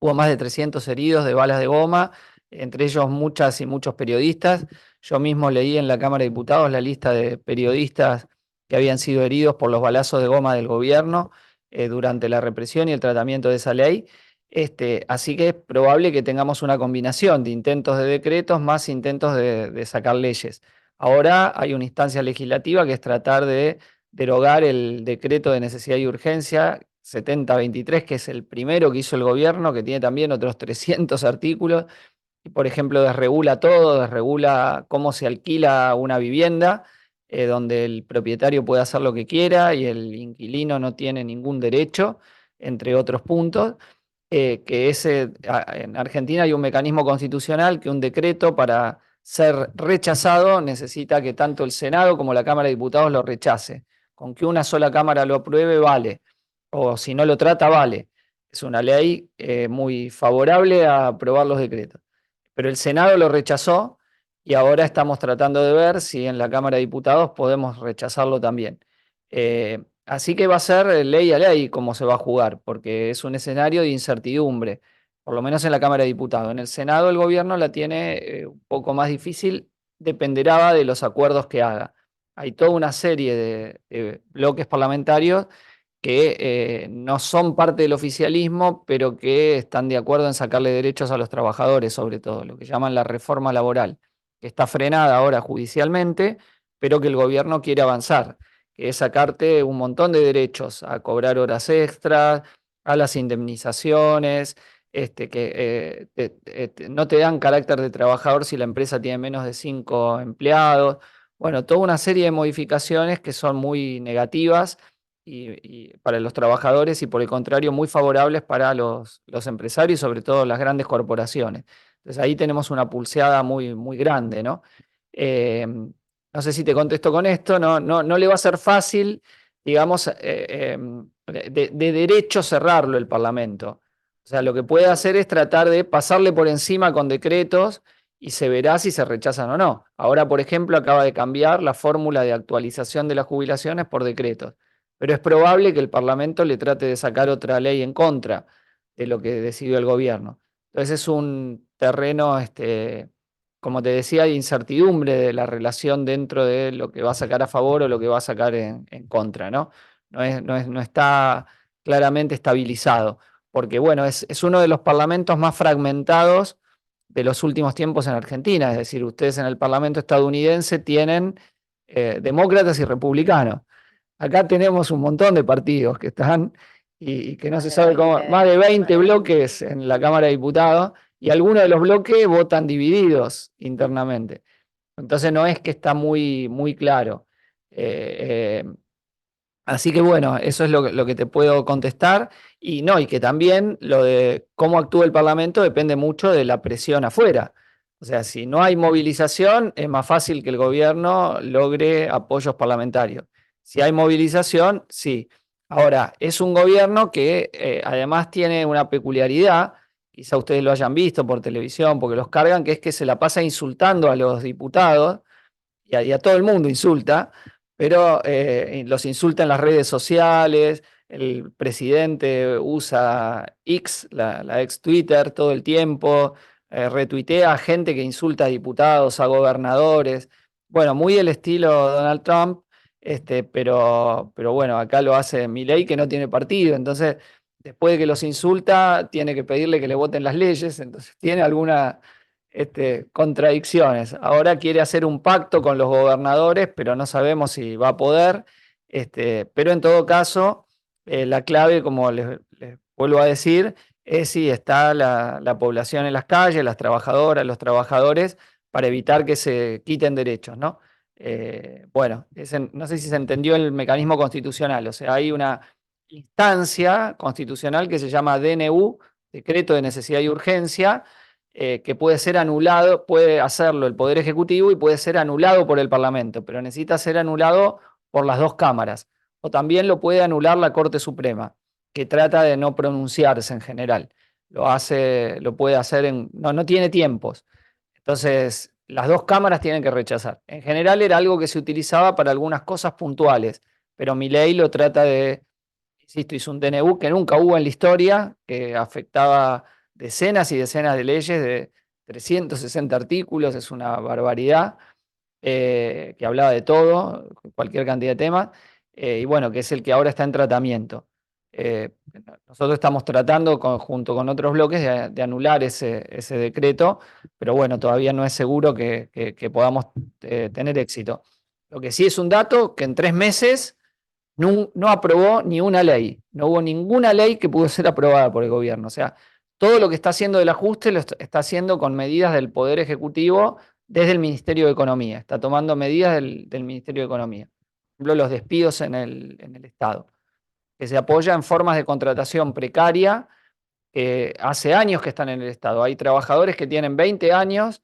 Hubo más de 300 heridos de balas de goma, entre ellos muchas y muchos periodistas. Yo mismo leí en la Cámara de Diputados la lista de periodistas que habían sido heridos por los balazos de goma del gobierno durante la represión y el tratamiento de esa ley. Así que es probable que tengamos una combinación de intentos de decretos más intentos de sacar leyes. Ahora hay una instancia legislativa que es tratar de derogar el decreto de necesidad y urgencia 7023, que es el primero que hizo el gobierno, que tiene también otros 300 artículos, y por ejemplo desregula todo, desregula cómo se alquila una vivienda, donde el propietario puede hacer lo que quiera y el inquilino no tiene ningún derecho, entre otros puntos. En Argentina hay un mecanismo constitucional que un decreto para ser rechazado necesita que tanto el Senado como la Cámara de Diputados lo rechace. Con que una sola Cámara lo apruebe, vale. O si no lo trata, vale. Es una ley muy favorable a aprobar los decretos. Pero el Senado lo rechazó y ahora estamos tratando de ver si en la Cámara de Diputados podemos rechazarlo también. Así que va a ser ley a ley cómo se va a jugar, porque es un escenario de incertidumbre, por lo menos en la Cámara de Diputados. En el Senado el gobierno la tiene un poco más difícil, dependerá de los acuerdos que haga. Hay toda una serie de bloques parlamentarios que no son parte del oficialismo, pero que están de acuerdo en sacarle derechos a los trabajadores, sobre todo, lo que llaman la reforma laboral, que está frenada ahora judicialmente, pero que el gobierno quiere avanzar, que es sacarte un montón de derechos a cobrar horas extras, a las indemnizaciones, que no te dan carácter de trabajador si la empresa tiene menos de 5 empleados. Bueno, toda una serie de modificaciones que son muy negativas y para los trabajadores y por el contrario muy favorables para los empresarios y sobre todo las grandes corporaciones. Entonces ahí tenemos una pulseada muy, muy grande, ¿no? No sé si te contesto con esto, no le va a ser fácil, digamos, de derecho cerrarlo el Parlamento. O sea, lo que puede hacer es tratar de pasarle por encima con decretos y se verá si se rechazan o no. Ahora, por ejemplo, acaba de cambiar la fórmula de actualización de las jubilaciones por decretos, pero es probable que el Parlamento le trate de sacar otra ley en contra de lo que decidió el gobierno. Entonces es un terreno, como te decía, de incertidumbre de la relación dentro de lo que va a sacar a favor o lo que va a sacar en contra, ¿no? No está claramente estabilizado, porque bueno, es uno de los parlamentos más fragmentados de los últimos tiempos en Argentina, es decir, ustedes en el Parlamento estadounidense tienen demócratas y republicanos. Acá tenemos un montón de partidos que están y que no se sabe cómo, más de 20 bloques en la Cámara de Diputados y algunos de los bloques votan divididos internamente. Entonces no es que está muy, muy claro. Así que bueno, eso es lo que te puedo contestar. Y no, y que también lo de cómo actúa el Parlamento depende mucho de la presión afuera. O sea, si no hay movilización, es más fácil que el gobierno logre apoyos parlamentarios. Si hay movilización, sí. Ahora, es un gobierno que además tiene una peculiaridad, quizá ustedes lo hayan visto por televisión, porque los cargan, que es que se la pasa insultando a los diputados y a todo el mundo insulta, pero los insulta en las redes sociales, el presidente usa X, la ex Twitter, todo el tiempo, retuitea a gente que insulta a diputados, a gobernadores, bueno, muy el estilo Donald Trump, pero bueno, acá lo hace Milei que no tiene partido, entonces después de que los insulta, tiene que pedirle que le voten las leyes, entonces tiene alguna contradicciones. Ahora quiere hacer un pacto con los gobernadores, pero no sabemos si va a poder. Pero en todo caso, la clave, como les vuelvo a decir, es si está la población en las calles, las trabajadoras, los trabajadores, para evitar que se quiten derechos, ¿no? Bueno, no sé si se entendió el mecanismo constitucional, o sea, hay una instancia constitucional que se llama DNU, Decreto de Necesidad y Urgencia, que puede ser anulado, puede hacerlo el Poder Ejecutivo y puede ser anulado por el Parlamento, pero necesita ser anulado por las dos cámaras. O también lo puede anular la Corte Suprema, que trata de no pronunciarse en general. Lo puede hacer no tiene tiempos. Entonces, las dos cámaras tienen que rechazar. En general era algo que se utilizaba para algunas cosas puntuales, pero Milei lo trata de, insisto, hizo un DNU que nunca hubo en la historia, que afectaba decenas y decenas de leyes de 360 artículos, es una barbaridad, que hablaba de todo, cualquier cantidad de temas, y bueno, que es el que ahora está en tratamiento. Nosotros estamos tratando, junto con otros bloques, de anular ese decreto, pero bueno, todavía no es seguro que podamos tener éxito. Lo que sí es un dato, que en 3 meses no aprobó ni una ley, no hubo ninguna ley que pudo ser aprobada por el gobierno. O sea, todo lo que está haciendo el ajuste lo está haciendo con medidas del Poder Ejecutivo desde el Ministerio de Economía. Está tomando medidas del Ministerio de Economía. Por ejemplo, los despidos en el Estado, que se apoya en formas de contratación precaria que hace años que están en el Estado. Hay trabajadores que tienen 20 años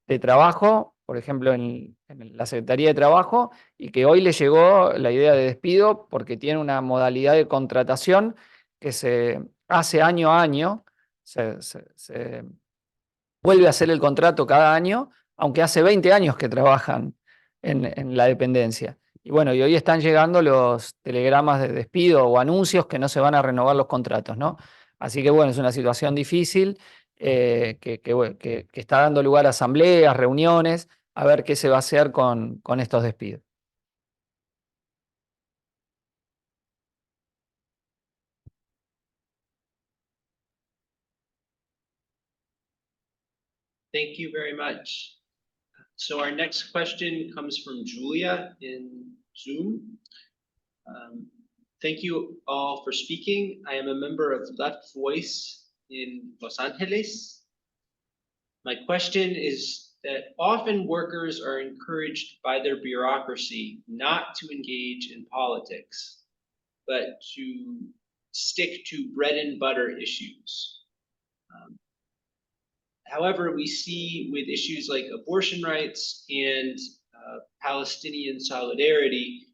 de trabajo, por ejemplo, en la Secretaría de Trabajo, y que hoy le llegó la idea de despido porque tiene una modalidad de contratación que se hace año a año, se vuelve a hacer el contrato cada año aunque hace 20 años que trabajan en la dependencia. Y bueno, y hoy están llegando los telegramas de despido o anuncios que no se van a renovar los contratos, ¿no? Así que bueno, es una situación difícil bueno, que está dando lugar a asambleas, reuniones, a ver qué se va a hacer con estos despidos. Thank you very much. So our next question comes from Julia in Zoom. Thank you all for speaking. I am a member of Left Voice in Los Angeles. My question is that often workers are encouraged by their bureaucracy not to engage in politics, but to stick to bread and butter issues. However, we see with issues like abortion rights and Palestinian solidarity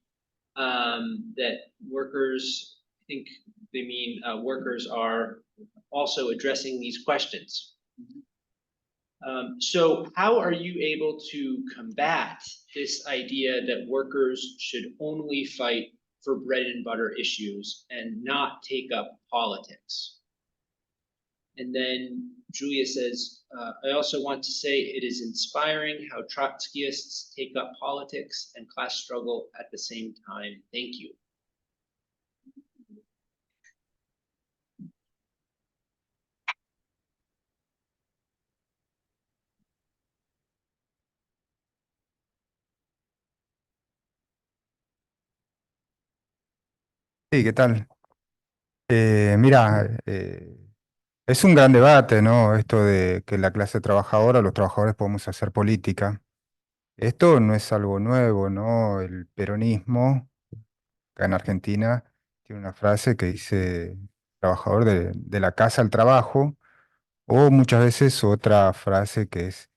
that workers, I think they mean workers are also addressing these questions. So how are you able to combat this idea that workers should only fight for bread and butter issues and not take up politics? And then Julia says, I also want to say it is inspiring how Trotskyists take up politics and class struggle at the same time. Thank you. Sí, ¿qué tal? Mira, es un gran debate, ¿no? Esto de que la clase trabajadora, los trabajadores podemos hacer política. Esto no es algo nuevo, ¿no? El peronismo, acá en Argentina, tiene una frase que dice, trabajador de la casa al trabajo, o muchas veces otra frase que es,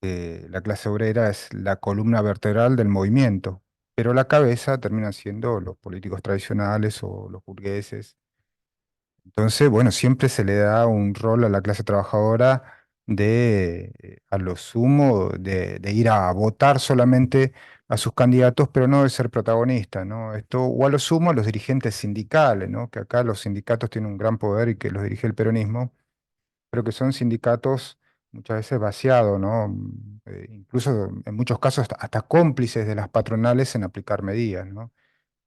la clase obrera es la columna vertebral del movimiento, pero la cabeza terminan siendo los políticos tradicionales o los burgueses. Entonces, bueno, siempre se le da un rol a la clase trabajadora de, a lo sumo, de ir a votar solamente a sus candidatos, pero no de ser protagonista, ¿no? Esto, o a lo sumo a los dirigentes sindicales, ¿no? Que acá los sindicatos tienen un gran poder y que los dirige el peronismo, pero que son sindicatos muchas veces vaciados, ¿no? Incluso en muchos casos hasta cómplices de las patronales en aplicar medidas, ¿no?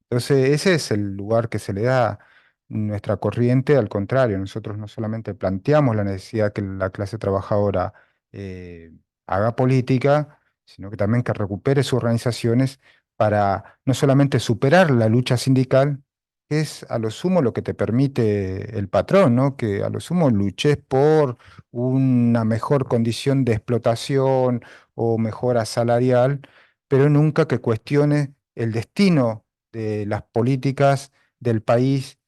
Entonces, ese es el lugar que se le da nuestra corriente, al contrario, nosotros no solamente planteamos la necesidad que la clase trabajadora eh, haga política, sino que también que recupere sus organizaciones para no solamente superar la lucha sindical, que es a lo sumo lo que te permite el patrón, ¿no? Que a lo sumo luches por una mejor condición de explotación o mejora salarial, pero nunca que cuestione el destino de las políticas del país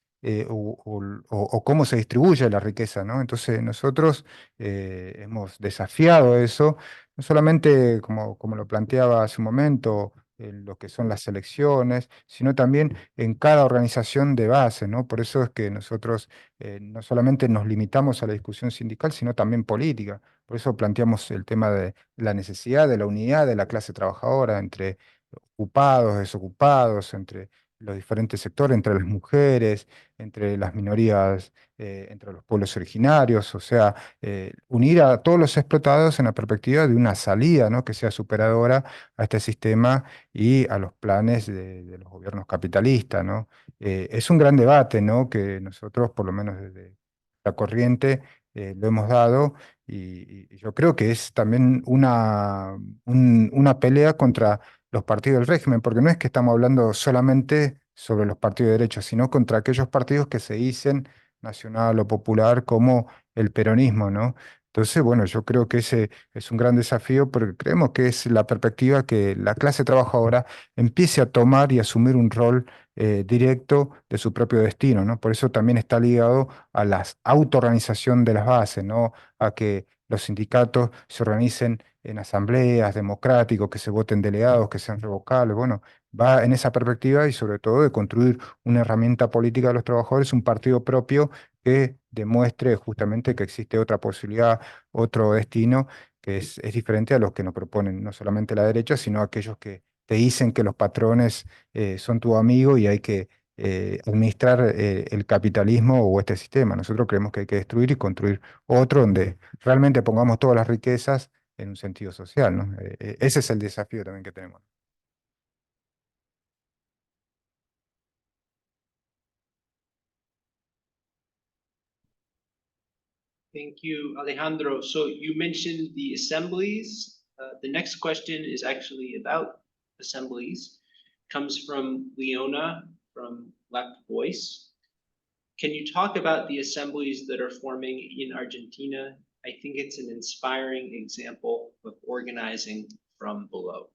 o cómo se distribuye la riqueza, ¿no? Entonces nosotros hemos desafiado eso, no solamente como lo planteaba hace un momento, en lo que son las elecciones, sino también en cada organización de base, ¿no? Por eso es que nosotros no solamente nos limitamos a la discusión sindical, sino también política. Por eso planteamos el tema de la necesidad de la unidad de la clase trabajadora entre ocupados, desocupados, entre los diferentes sectores, entre las mujeres, entre las minorías, entre los pueblos originarios, o sea, unir a todos los explotados en la perspectiva de una salida, ¿no? Que sea superadora a este sistema y a los planes de los gobiernos capitalistas, ¿no? Es un gran debate, ¿no? Que nosotros, por lo menos desde la corriente, lo hemos dado y yo creo que es también una pelea contra los partidos del régimen, porque no es que estamos hablando solamente sobre los partidos de derecha, sino contra aquellos partidos que se dicen nacional o popular como el peronismo, ¿no? Entonces, bueno, yo creo que ese es un gran desafío porque creemos que es la perspectiva que la clase trabajadora empiece a tomar y asumir un rol directo de su propio destino, ¿no? Por eso también está ligado a la autoorganización de las bases, ¿no? A que los sindicatos se organicen en asambleas democráticos, que se voten delegados, que sean revocables. Bueno, va en esa perspectiva y sobre todo de construir una herramienta política de los trabajadores, un partido propio que demuestre justamente que existe otra posibilidad, otro destino que es diferente a los que nos proponen no solamente la derecha, sino aquellos que te dicen que los patrones son tu amigo y hay que administrar el capitalismo o este sistema. Nosotros creemos que hay que destruir y construir otro donde realmente pongamos todas las riquezas en un sentido social, ¿no? Ese es el desafío también que tenemos. Thank you, Alejandro. So you mentioned the assemblies. The next question is actually about assemblies. Comes from Leona from Left Voice. Can you talk about the assemblies that are forming in Argentina? I think it's an inspiring example of organizing from below.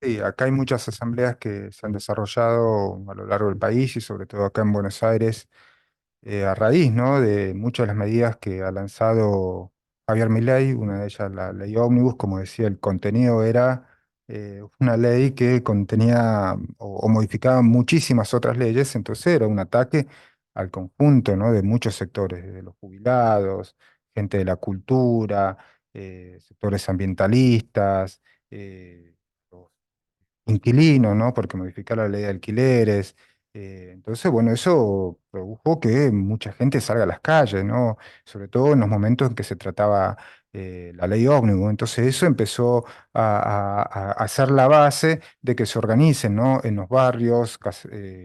Sí, acá hay muchas asambleas que se han desarrollado a lo largo del país y sobre todo acá en Buenos Aires, a raíz, ¿no?, de muchas de las medidas que ha lanzado Javier Milei, una de ellas la ley Ómnibus. Como decía, el contenido era una ley que contenía o modificaba muchísimas otras leyes, entonces era un ataque al conjunto, ¿no?, de muchos sectores, desde los jubilados, gente de la cultura, sectores ambientalistas, los inquilinos, ¿no? Porque modificar la ley de alquileres. Entonces, bueno, eso produjo que mucha gente salga a las calles, ¿no? Sobre todo en los momentos en que se trataba la ley ómnibus. Entonces, eso empezó a ser la base de que se organicen, ¿no?, en los barrios,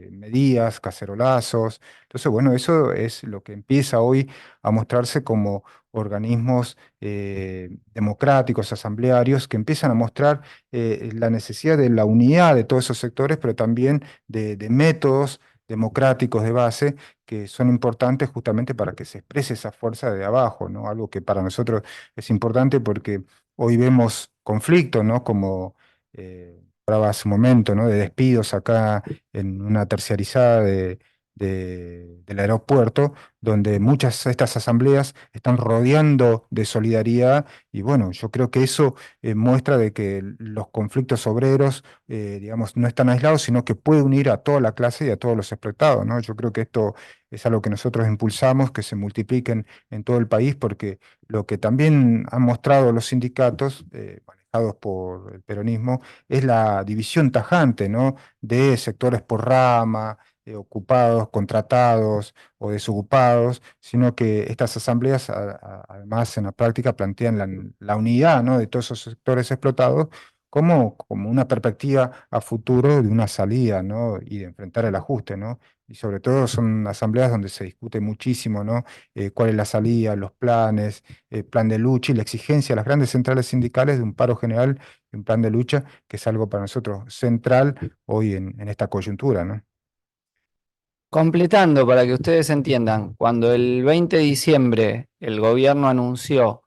medidas, cacerolazos. Entonces, bueno, eso es lo que empieza hoy a mostrarse como organismos democráticos, asamblearios, que empiezan a mostrar la necesidad de la unidad de todos esos sectores, pero también de métodos democráticos de base que son importantes justamente para que se exprese esa fuerza de abajo, ¿no? Algo que para nosotros es importante porque hoy vemos conflictos, ¿no? Como hablaba hace un momento, ¿no?, de despidos acá en una terciarizada del aeropuerto, donde muchas de estas asambleas están rodeando de solidaridad, y bueno, yo creo que eso muestra de que los conflictos obreros, digamos, no están aislados, sino que puede unir a toda la clase y a todos los explotados, ¿no? Yo creo que esto es algo que nosotros impulsamos, que se multipliquen en todo el país, porque lo que también han mostrado los sindicatos, manejados por el peronismo, es la división tajante, ¿no?, de sectores por rama, ocupados, contratados o desocupados, sino que estas asambleas, además, en la práctica plantean la unidad, ¿no?, de todos esos sectores explotados como una perspectiva a futuro de una salida, ¿no?, y de enfrentar el ajuste, ¿no? Y sobre todo son asambleas donde se discute muchísimo, ¿no?, cuál es la salida, los planes, el plan de lucha y la exigencia de las grandes centrales sindicales de un paro general y un plan de lucha, que es algo para nosotros central hoy en esta coyuntura, ¿no? Completando para que ustedes entiendan, cuando el 20 de diciembre el gobierno anunció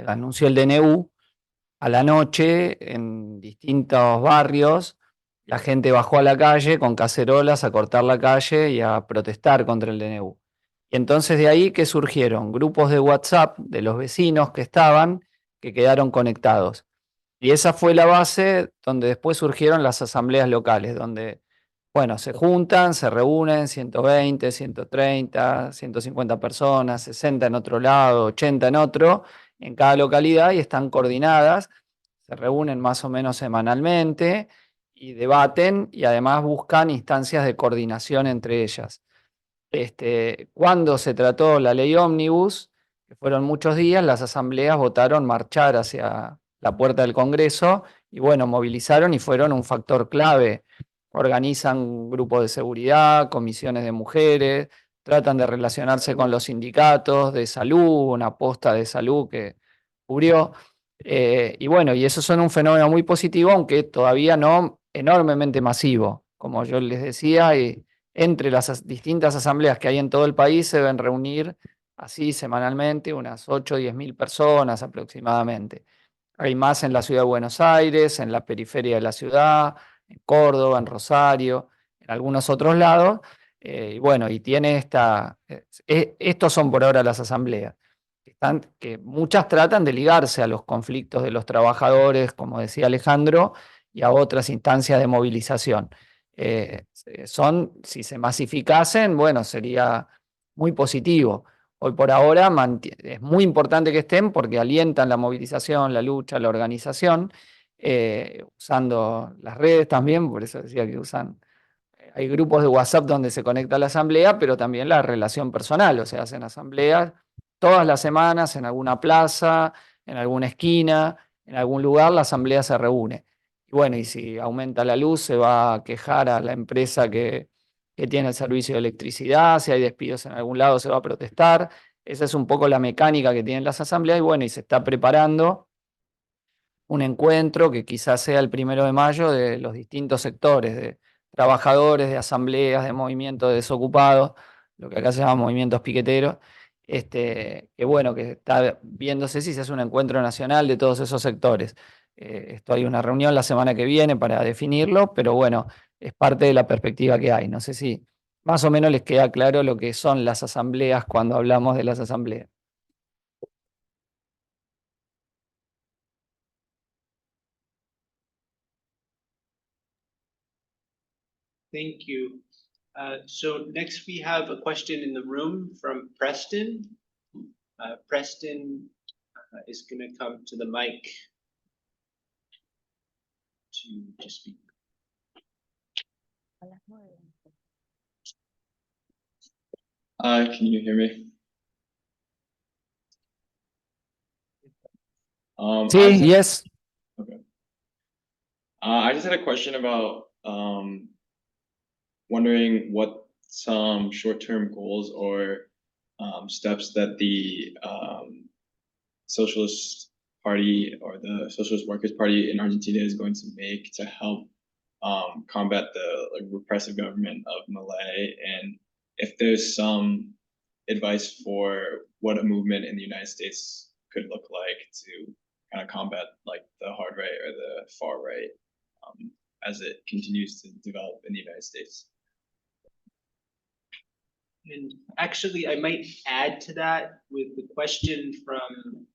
anunció el DNU, a la noche en distintos barrios la gente bajó a la calle con cacerolas a cortar la calle y a protestar contra el DNU. Y entonces de ahí que surgieron grupos de WhatsApp de los vecinos que quedaron conectados. Y esa fue la base donde después surgieron las asambleas locales, donde, bueno, se juntan, se reúnen 120, 130, 150 personas, 60 en otro lado, 80 en otro, en cada localidad, y están coordinadas, se reúnen más o menos semanalmente y debaten y además buscan instancias de coordinación entre ellas. Cuando se trató la ley Ómnibus, que fueron muchos días, las asambleas votaron marchar hacia la puerta del Congreso y bueno, movilizaron y fueron un factor clave. Organizan grupos de seguridad, comisiones de mujeres, tratan de relacionarse con los sindicatos de salud, una posta de salud que cubrió. Y bueno, y eso son un fenómeno muy positivo, aunque todavía no enormemente masivo. Como yo les decía, entre las distintas asambleas que hay en todo el país se deben reunir así semanalmente unas 8 o 10 mil personas aproximadamente. Hay más en la ciudad de Buenos Aires, en la periferia de la ciudad, en Córdoba, en Rosario, en algunos otros lados. Y bueno, y tiene estos son por ahora las asambleas, que muchas tratan de ligarse a los conflictos de los trabajadores, como decía Alejandro, y a otras instancias de movilización. Si se masificasen, bueno, sería muy positivo. Hoy por ahora es muy importante que estén porque alientan la movilización, la lucha, la organización, usando las redes también, por eso decía que hay grupos de WhatsApp donde se conecta la asamblea, pero también la relación personal, o sea, hacen asambleas todas las semanas en alguna plaza, en alguna esquina, en algún lugar, la asamblea se reúne. Y bueno, y si aumenta la luz, se va a quejar a la empresa que tiene el servicio de electricidad, si hay despidos en algún lado, se va a protestar. Esa es un poco la mecánica que tienen las asambleas, y bueno, y se está preparando un encuentro que quizás sea el 1 de mayo de los distintos sectores, de trabajadores, de asambleas, de movimientos de desocupados, lo que acá se llama movimientos piqueteros, que bueno, que está viéndose si se hace un encuentro nacional de todos esos sectores. Esto hay una reunión la semana que viene para definirlo, pero bueno, es parte de la perspectiva que hay. No sé si más o menos les queda claro lo que son las asambleas cuando hablamos de las asambleas. Thank you. So next we have a question in the room from Preston. Preston is going to come to the mic to speak. Can you hear me? Sí, yes. Okay. I just had a question about wondering what some short-term goals or steps that the Socialist Party or the Socialist Workers Party in Argentina is going to make to help combat the repressive government of Milei, and if there's some advice for what a movement in the United States could look like to kind of combat like the hard right or the far right as it continues to develop in the United States. And actually, I might add to that with the question from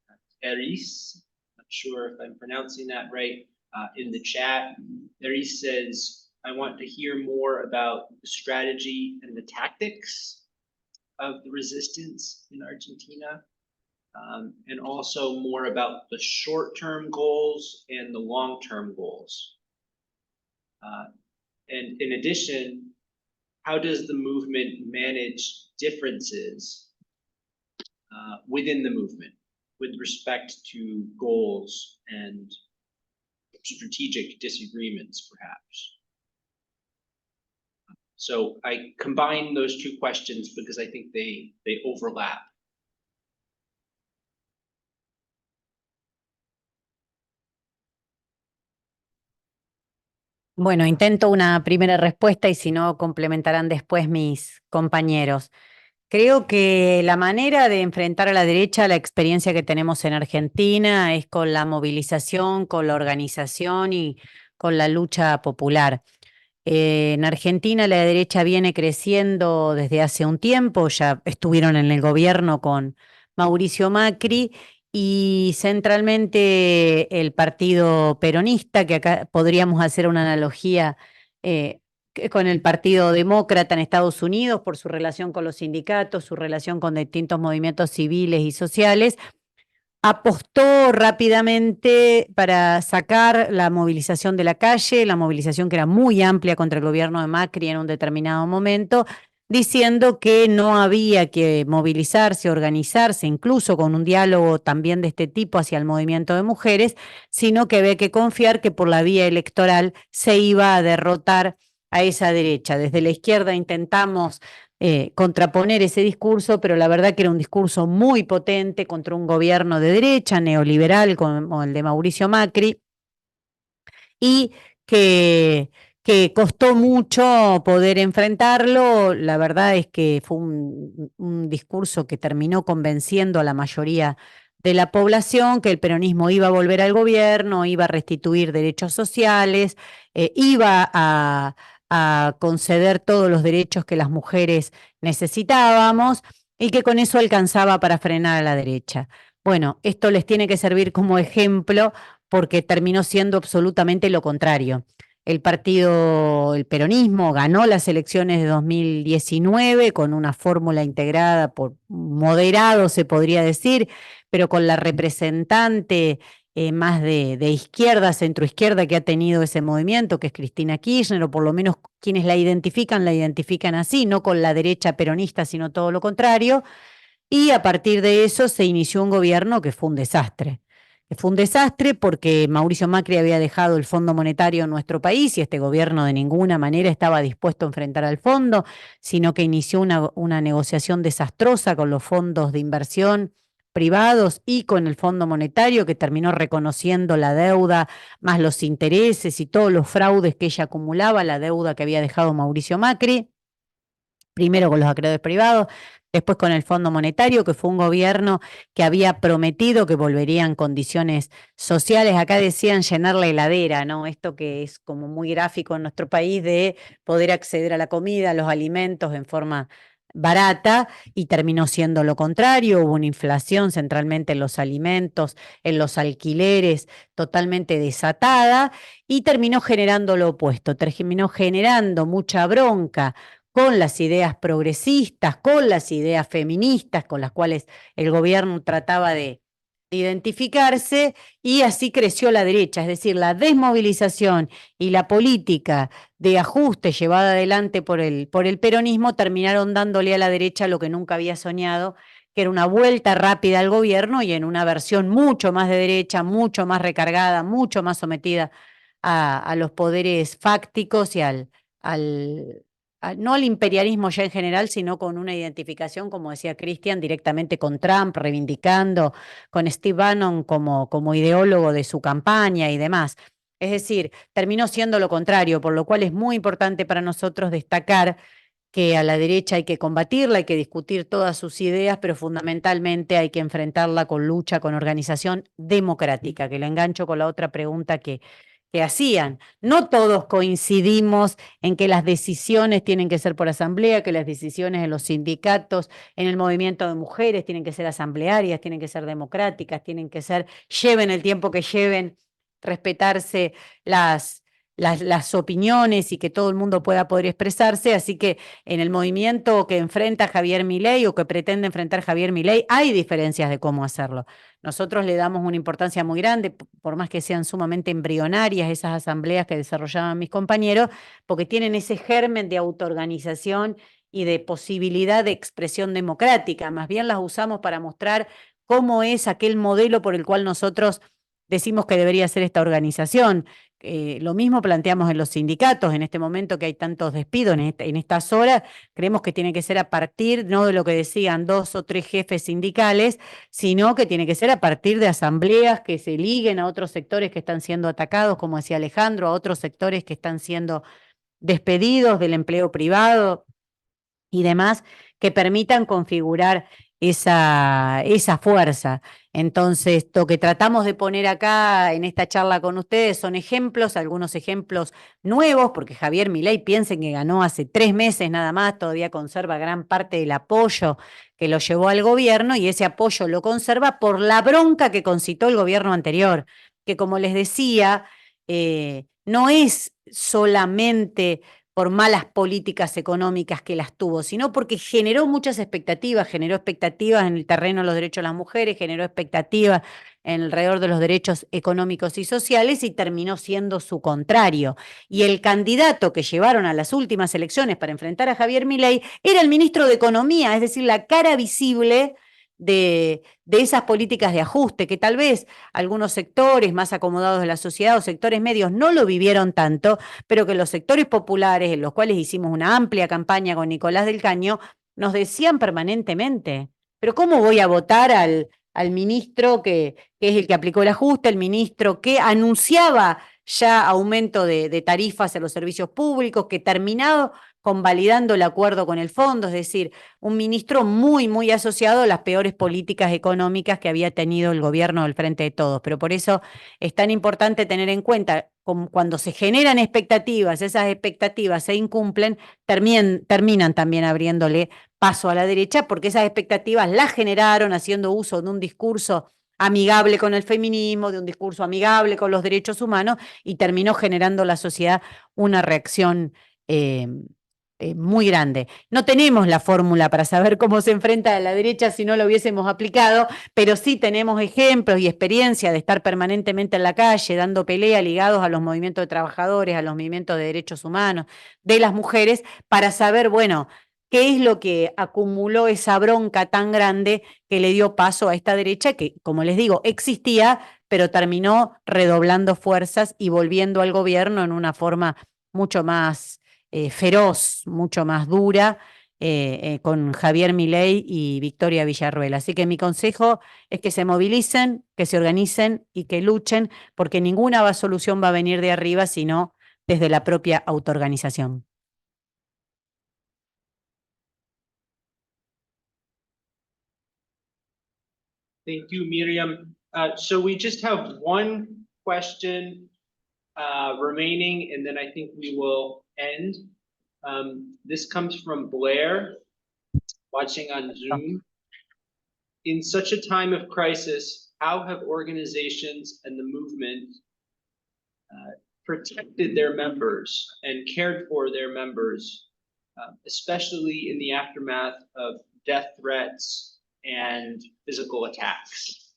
Eris. Not sure if I'm pronouncing that right. In the chat, Eris says, I want to hear more about the strategy and the tactics of the resistance in Argentina, and also more about the short-term goals and the long-term goals. And in addition, how does the movement manage differences within the movement with respect to goals and strategic disagreements, perhaps? So I combine those two questions because I think they overlap. Bueno, intento una primera respuesta y si no, complementarán después mis compañeros. Creo que la manera de enfrentar a la derecha, la experiencia que tenemos en Argentina, es con la movilización, con la organización y con la lucha popular. En Argentina la derecha viene creciendo desde hace un tiempo, ya estuvieron en el gobierno con Mauricio Macri y centralmente el partido peronista, que acá podríamos hacer una analogía con el Partido Demócrata en Estados Unidos por su relación con los sindicatos, su relación con distintos movimientos civiles y sociales, apostó rápidamente para sacar la movilización de la calle, la movilización que era muy amplia contra el gobierno de Macri en un determinado momento, diciendo que no había que movilizarse, organizarse, incluso con un diálogo también de este tipo hacia el movimiento de mujeres, sino que había que confiar que por la vía electoral se iba a derrotar a esa derecha. Desde la izquierda intentamos contraponer ese discurso, pero la verdad que era un discurso muy potente contra un gobierno de derecha, neoliberal, como el de Mauricio Macri, y que costó mucho poder enfrentarlo. La verdad es que fue un discurso que terminó convenciendo a la mayoría de la población que el peronismo iba a volver al gobierno, iba a restituir derechos sociales, iba a conceder todos los derechos que las mujeres necesitábamos y que con eso alcanzaba para frenar a la derecha. Bueno, esto les tiene que servir como ejemplo porque terminó siendo absolutamente lo contrario. el peronismo ganó las elecciones de 2019 con una fórmula integrada por moderado, se podría decir, pero con la representante más de izquierda, centroizquierda que ha tenido ese movimiento, que es Cristina Kirchner, o por lo menos quienes la identifican así, no con la derecha peronista, sino todo lo contrario. Y a partir de eso se inició un gobierno que fue un desastre. Que fue un desastre porque Mauricio Macri había dejado el Fondo Monetario en nuestro país y este gobierno de ninguna manera estaba dispuesto a enfrentar al fondo, sino que inició una negociación desastrosa con los fondos de inversión privados y con el Fondo Monetario, que terminó reconociendo la deuda, más los intereses y todos los fraudes que ella acumulaba, la deuda que había dejado Mauricio Macri, primero con los acreedores privados, después con el Fondo Monetario, que fue un gobierno que había prometido que volvería en condiciones sociales. Acá decían llenar la heladera, ¿no? Esto que es como muy gráfico en nuestro país de poder acceder a la comida, a los alimentos en forma barata, y terminó siendo lo contrario. Hubo una inflación centralmente en los alimentos, en los alquileres, totalmente desatada, y terminó generando lo opuesto, terminó generando mucha bronca con las ideas progresistas, con las ideas feministas con las cuales el gobierno trataba de identificarse, y así creció la derecha, es decir, la desmovilización y la política de ajuste llevada adelante por el peronismo terminaron dándole a la derecha lo que nunca había soñado, que era una vuelta rápida al gobierno y en una versión mucho más de derecha, mucho más recargada, mucho más sometida a los poderes fácticos y no al imperialismo ya en general, sino con una identificación, como decía Cristian, directamente con Trump, reivindicando, con Steve Bannon como ideólogo de su campaña y demás. Es decir, terminó siendo lo contrario, por lo cual es muy importante para nosotros destacar que a la derecha hay que combatirla, hay que discutir todas sus ideas, pero fundamentalmente hay que enfrentarla con lucha, con organización democrática, que lo engancho con la otra pregunta que hacían. No todos coincidimos en que las decisiones tienen que ser por asamblea, que las decisiones en los sindicatos, en el movimiento de mujeres tienen que ser asamblearias, tienen que ser democráticas, tienen que ser, lleven el tiempo que lleven, respetarse las opiniones y que todo el mundo pueda poder expresarse. Así que en el movimiento que enfrenta Javier Milei o que pretende enfrentar Javier Milei hay diferencias de cómo hacerlo. Nosotros le damos una importancia muy grande, por más que sean sumamente embrionarias esas asambleas que desarrollaban mis compañeros, porque tienen ese germen de autoorganización y de posibilidad de expresión democrática. Más bien las usamos para mostrar cómo es aquel modelo por el cual nosotros decimos que debería ser esta organización. Lo mismo planteamos en los sindicatos, en este momento que hay tantos despidos en estas horas, creemos que tiene que ser a partir no de lo que decían 2 o 3 jefes sindicales, sino que tiene que ser a partir de asambleas que se liguen a otros sectores que están siendo atacados, como decía Alejandro, a otros sectores que están siendo despedidos del empleo privado y demás, que permitan configurar esa fuerza. Entonces, lo que tratamos de poner acá en esta charla con ustedes son ejemplos, algunos ejemplos nuevos, porque Javier Milei, piensen que ganó hace 3 meses nada más, todavía conserva gran parte del apoyo que lo llevó al gobierno, y ese apoyo lo conserva por la bronca que concitó el gobierno anterior, que como les decía, no es solamente por malas políticas económicas que las tuvo, sino porque generó muchas expectativas, generó expectativas en el terreno de los derechos de las mujeres, generó expectativas alrededor de los derechos económicos y sociales, y terminó siendo su contrario. Y el candidato que llevaron a las últimas elecciones para enfrentar a Javier Milei era el ministro de Economía, es decir, la cara visible de esas políticas de ajuste, que tal vez algunos sectores más acomodados de la sociedad o sectores medios no lo vivieron tanto, pero que los sectores populares, en los cuales hicimos una amplia campaña con Nicolás del Caño, nos decían permanentemente, pero ¿cómo voy a votar al ministro que es el que aplicó el ajuste, el ministro que anunciaba ya aumento de tarifas en los servicios públicos, que terminado convalidando el acuerdo con el fondo, es decir, un ministro muy, muy asociado a las peores políticas económicas que había tenido el gobierno del Frente de Todos? Pero por eso es tan importante tener en cuenta, cuando se generan expectativas, esas expectativas se incumplen, terminan también abriéndole paso a la derecha, porque esas expectativas las generaron haciendo uso de un discurso amigable con el feminismo, de un discurso amigable con los derechos humanos, y terminó generando la sociedad una reacción muy grande. No tenemos la fórmula para saber cómo se enfrenta a la derecha si no lo hubiésemos aplicado, pero sí tenemos ejemplos y experiencia de estar permanentemente en la calle, dando pelea, ligados a los movimientos de trabajadores, a los movimientos de derechos humanos, de las mujeres, para saber, bueno, qué es lo que acumuló esa bronca tan grande que le dio paso a esta derecha que, como les digo, existía, pero terminó redoblando fuerzas y volviendo al gobierno en una forma mucho más feroz, mucho más dura, con Javier Milei y Victoria Villarruel. Así que mi consejo es que se movilicen, que se organicen y que luchen, porque ninguna solución va a venir de arriba, sino desde la propia autoorganización. Thank you, Miriam. So we just have one question remaining, and then I think we will end. This comes from Blair, watching on Zoom. In such a time of crisis, how have organizations and the movement protected their members and cared for their members, especially in the aftermath of death threats and physical attacks?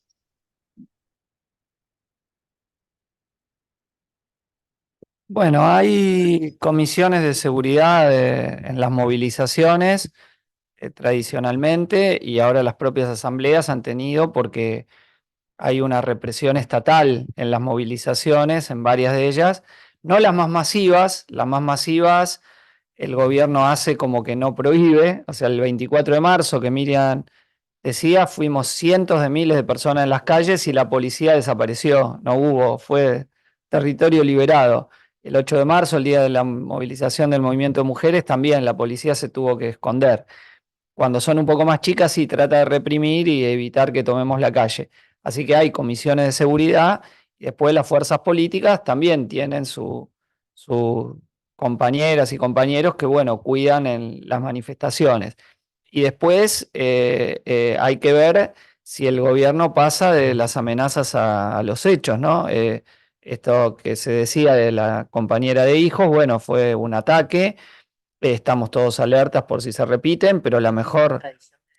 Bueno, hay comisiones de seguridad en las movilizaciones tradicionalmente, y ahora las propias asambleas han tenido, porque hay una represión estatal en las movilizaciones, en varias de ellas, no las más masivas el gobierno hace como que no prohíbe. O sea, el 24 de marzo que Miriam decía, fuimos cientos de miles de personas en las calles y la policía desapareció, no hubo, fue territorio liberado. El 8 de marzo, el día de la movilización del movimiento de mujeres, también la policía se tuvo que esconder. Cuando son un poco más chicas, sí, trata de reprimir y evitar que tomemos la calle. Así que hay comisiones de seguridad, y después las fuerzas políticas también tienen sus compañeras y compañeros que, bueno, cuidan en las manifestaciones. Y después hay que ver si el gobierno pasa de las amenazas a los hechos, ¿no? Esto que se decía de la compañera de hijos, bueno, fue un ataque. Estamos todos alertas por si se repiten, pero la mejor...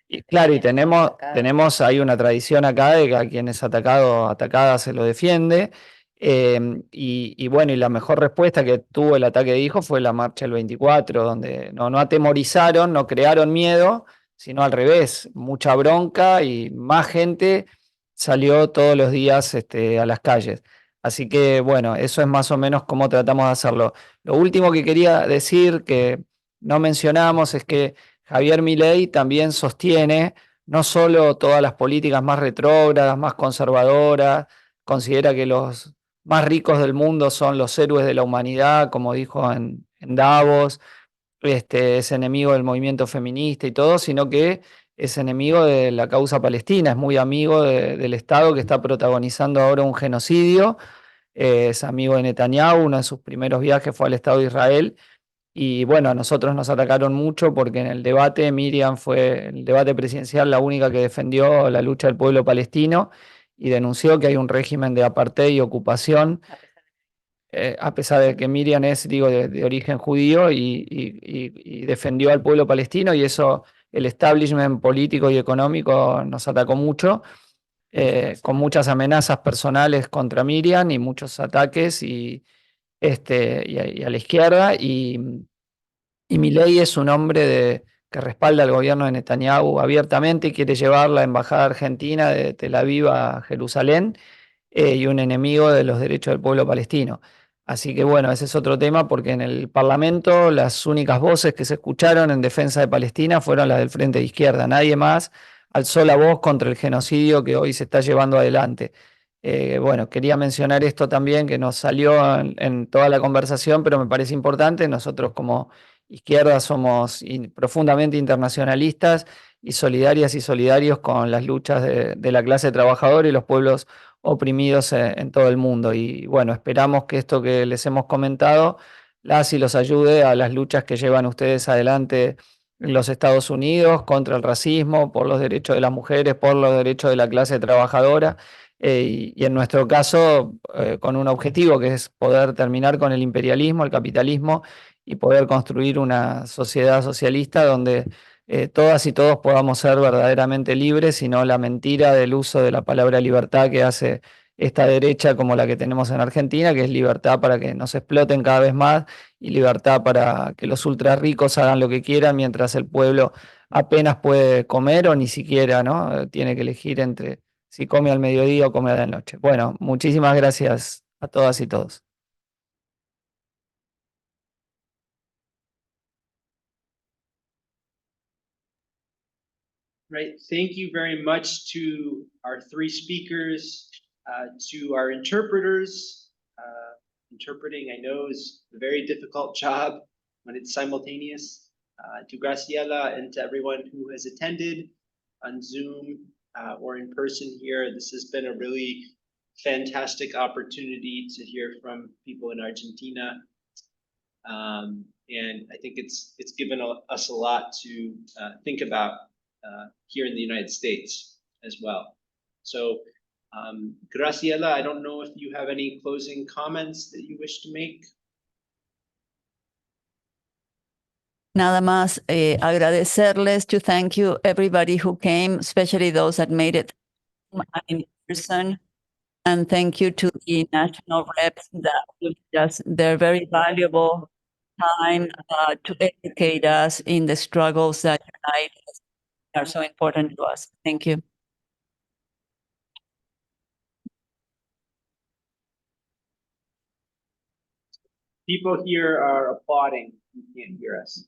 Y claro, y tenemos, hay una tradición acá de que a quien es atacado, atacada se lo defiende. Y bueno, y la mejor respuesta que tuvo el ataque de hijos fue la marcha del 24, donde no atemorizaron, no crearon miedo, sino al revés, mucha bronca, y más gente salió todos los días a las calles. Así que bueno, eso es más o menos cómo tratamos de hacerlo. Lo último que quería decir, que no mencionamos, es que Javier Milei también sostiene no solo todas las políticas más retrógradas, más conservadoras, considera que los más ricos del mundo son los héroes de la humanidad, como dijo en Davos, es enemigo del movimiento feminista y todo, sino que es enemigo de la causa palestina, es muy amigo del Estado que está protagonizando ahora un genocidio, es amigo de Netanyahu, uno de sus primeros viajes fue al Estado de Israel. Y bueno, a nosotros nos atacaron mucho porque en el debate, Miriam fue, el debate presidencial, la única que defendió la lucha del pueblo palestino y denunció que hay un régimen de apartheid y ocupación, a pesar de que Miriam es, digo, de origen judío, y defendió al pueblo palestino, y eso el establishment político y económico nos atacó mucho, con muchas amenazas personales contra Miriam y muchos ataques, y a la izquierda, y Milei es un hombre que respalda al gobierno de Netanyahu abiertamente y quiere llevar la embajada argentina de Tel Aviv a Jerusalén, y un enemigo de los derechos del pueblo palestino. Así que bueno, ese es otro tema, porque en el Parlamento las únicas voces que se escucharon en defensa de Palestina fueron las del Frente de Izquierda. Nadie más alzó la voz contra el genocidio que hoy se está llevando adelante. Bueno, quería mencionar esto también, que nos salió en toda la conversación, pero me parece importante. Nosotros como izquierda somos profundamente internacionalistas y solidarias y solidarios con las luchas de la clase trabajadora y los pueblos oprimidos en todo el mundo. Y bueno, esperamos que esto que les hemos comentado las y los ayude a las luchas que llevan ustedes adelante los Estados Unidos contra el racismo, por los derechos de las mujeres, por los derechos de la clase trabajadora, y en nuestro caso con un objetivo que es poder terminar con el imperialismo, el capitalismo y poder construir una sociedad socialista donde todas y todos podamos ser verdaderamente libres y no la mentira del uso de la palabra libertad que hace esta derecha como la que tenemos en Argentina, que es libertad para que nos exploten cada vez más y libertad para que los ultra ricos hagan lo que quieran mientras el pueblo apenas puede comer o ni siquiera, ¿no? Tiene que elegir entre si come al mediodía o come a la noche. Bueno, muchísimas gracias a todas y todos. Right, thank you very much to our three speakers, to our interpreters. Interpreting, I know, is a very difficult job when it's simultaneous. To Graciela and to everyone who has attended on Zoom or in person here, this has been a really fantastic opportunity to hear from people in Argentina. And I think it's given us a lot to think about here in the United States as well. So, Graciela, I don't know if you have any closing comments that you wish to make. Nada más agradecerles, to thank you everybody who came, especially those that made it in person. And thank you to the national reps that gave us their very valuable time to educate us in the struggles that unite us, are so important to us. Thank you. People here are applauding. You can't hear us.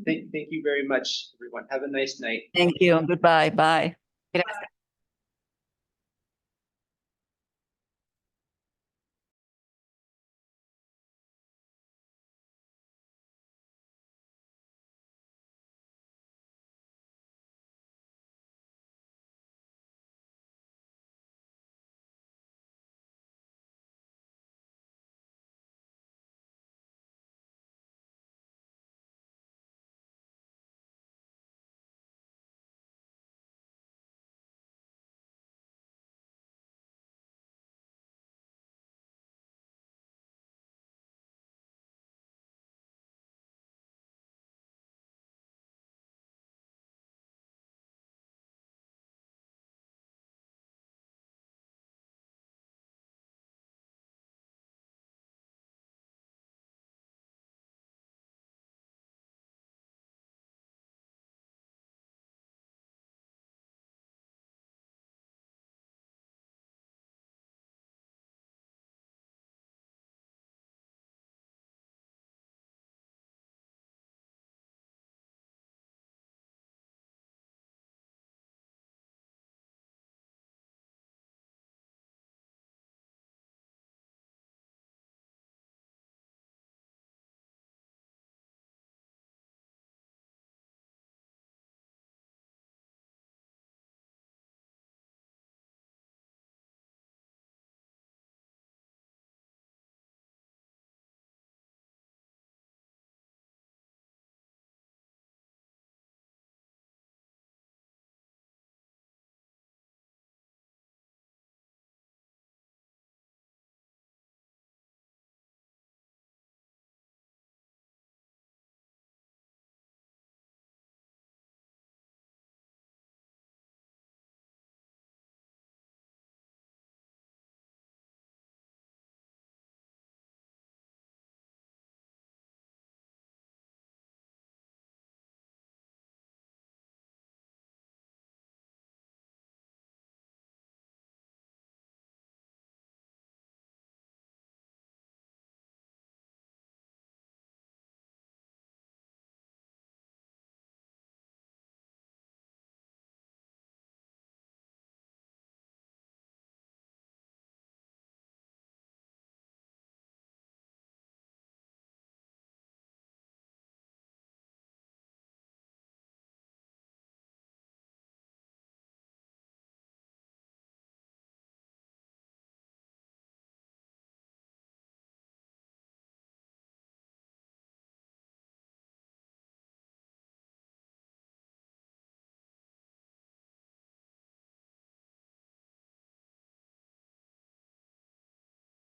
Thank you very much, everyone. Have a nice night. Thank you. Goodbye. Bye. Gracias.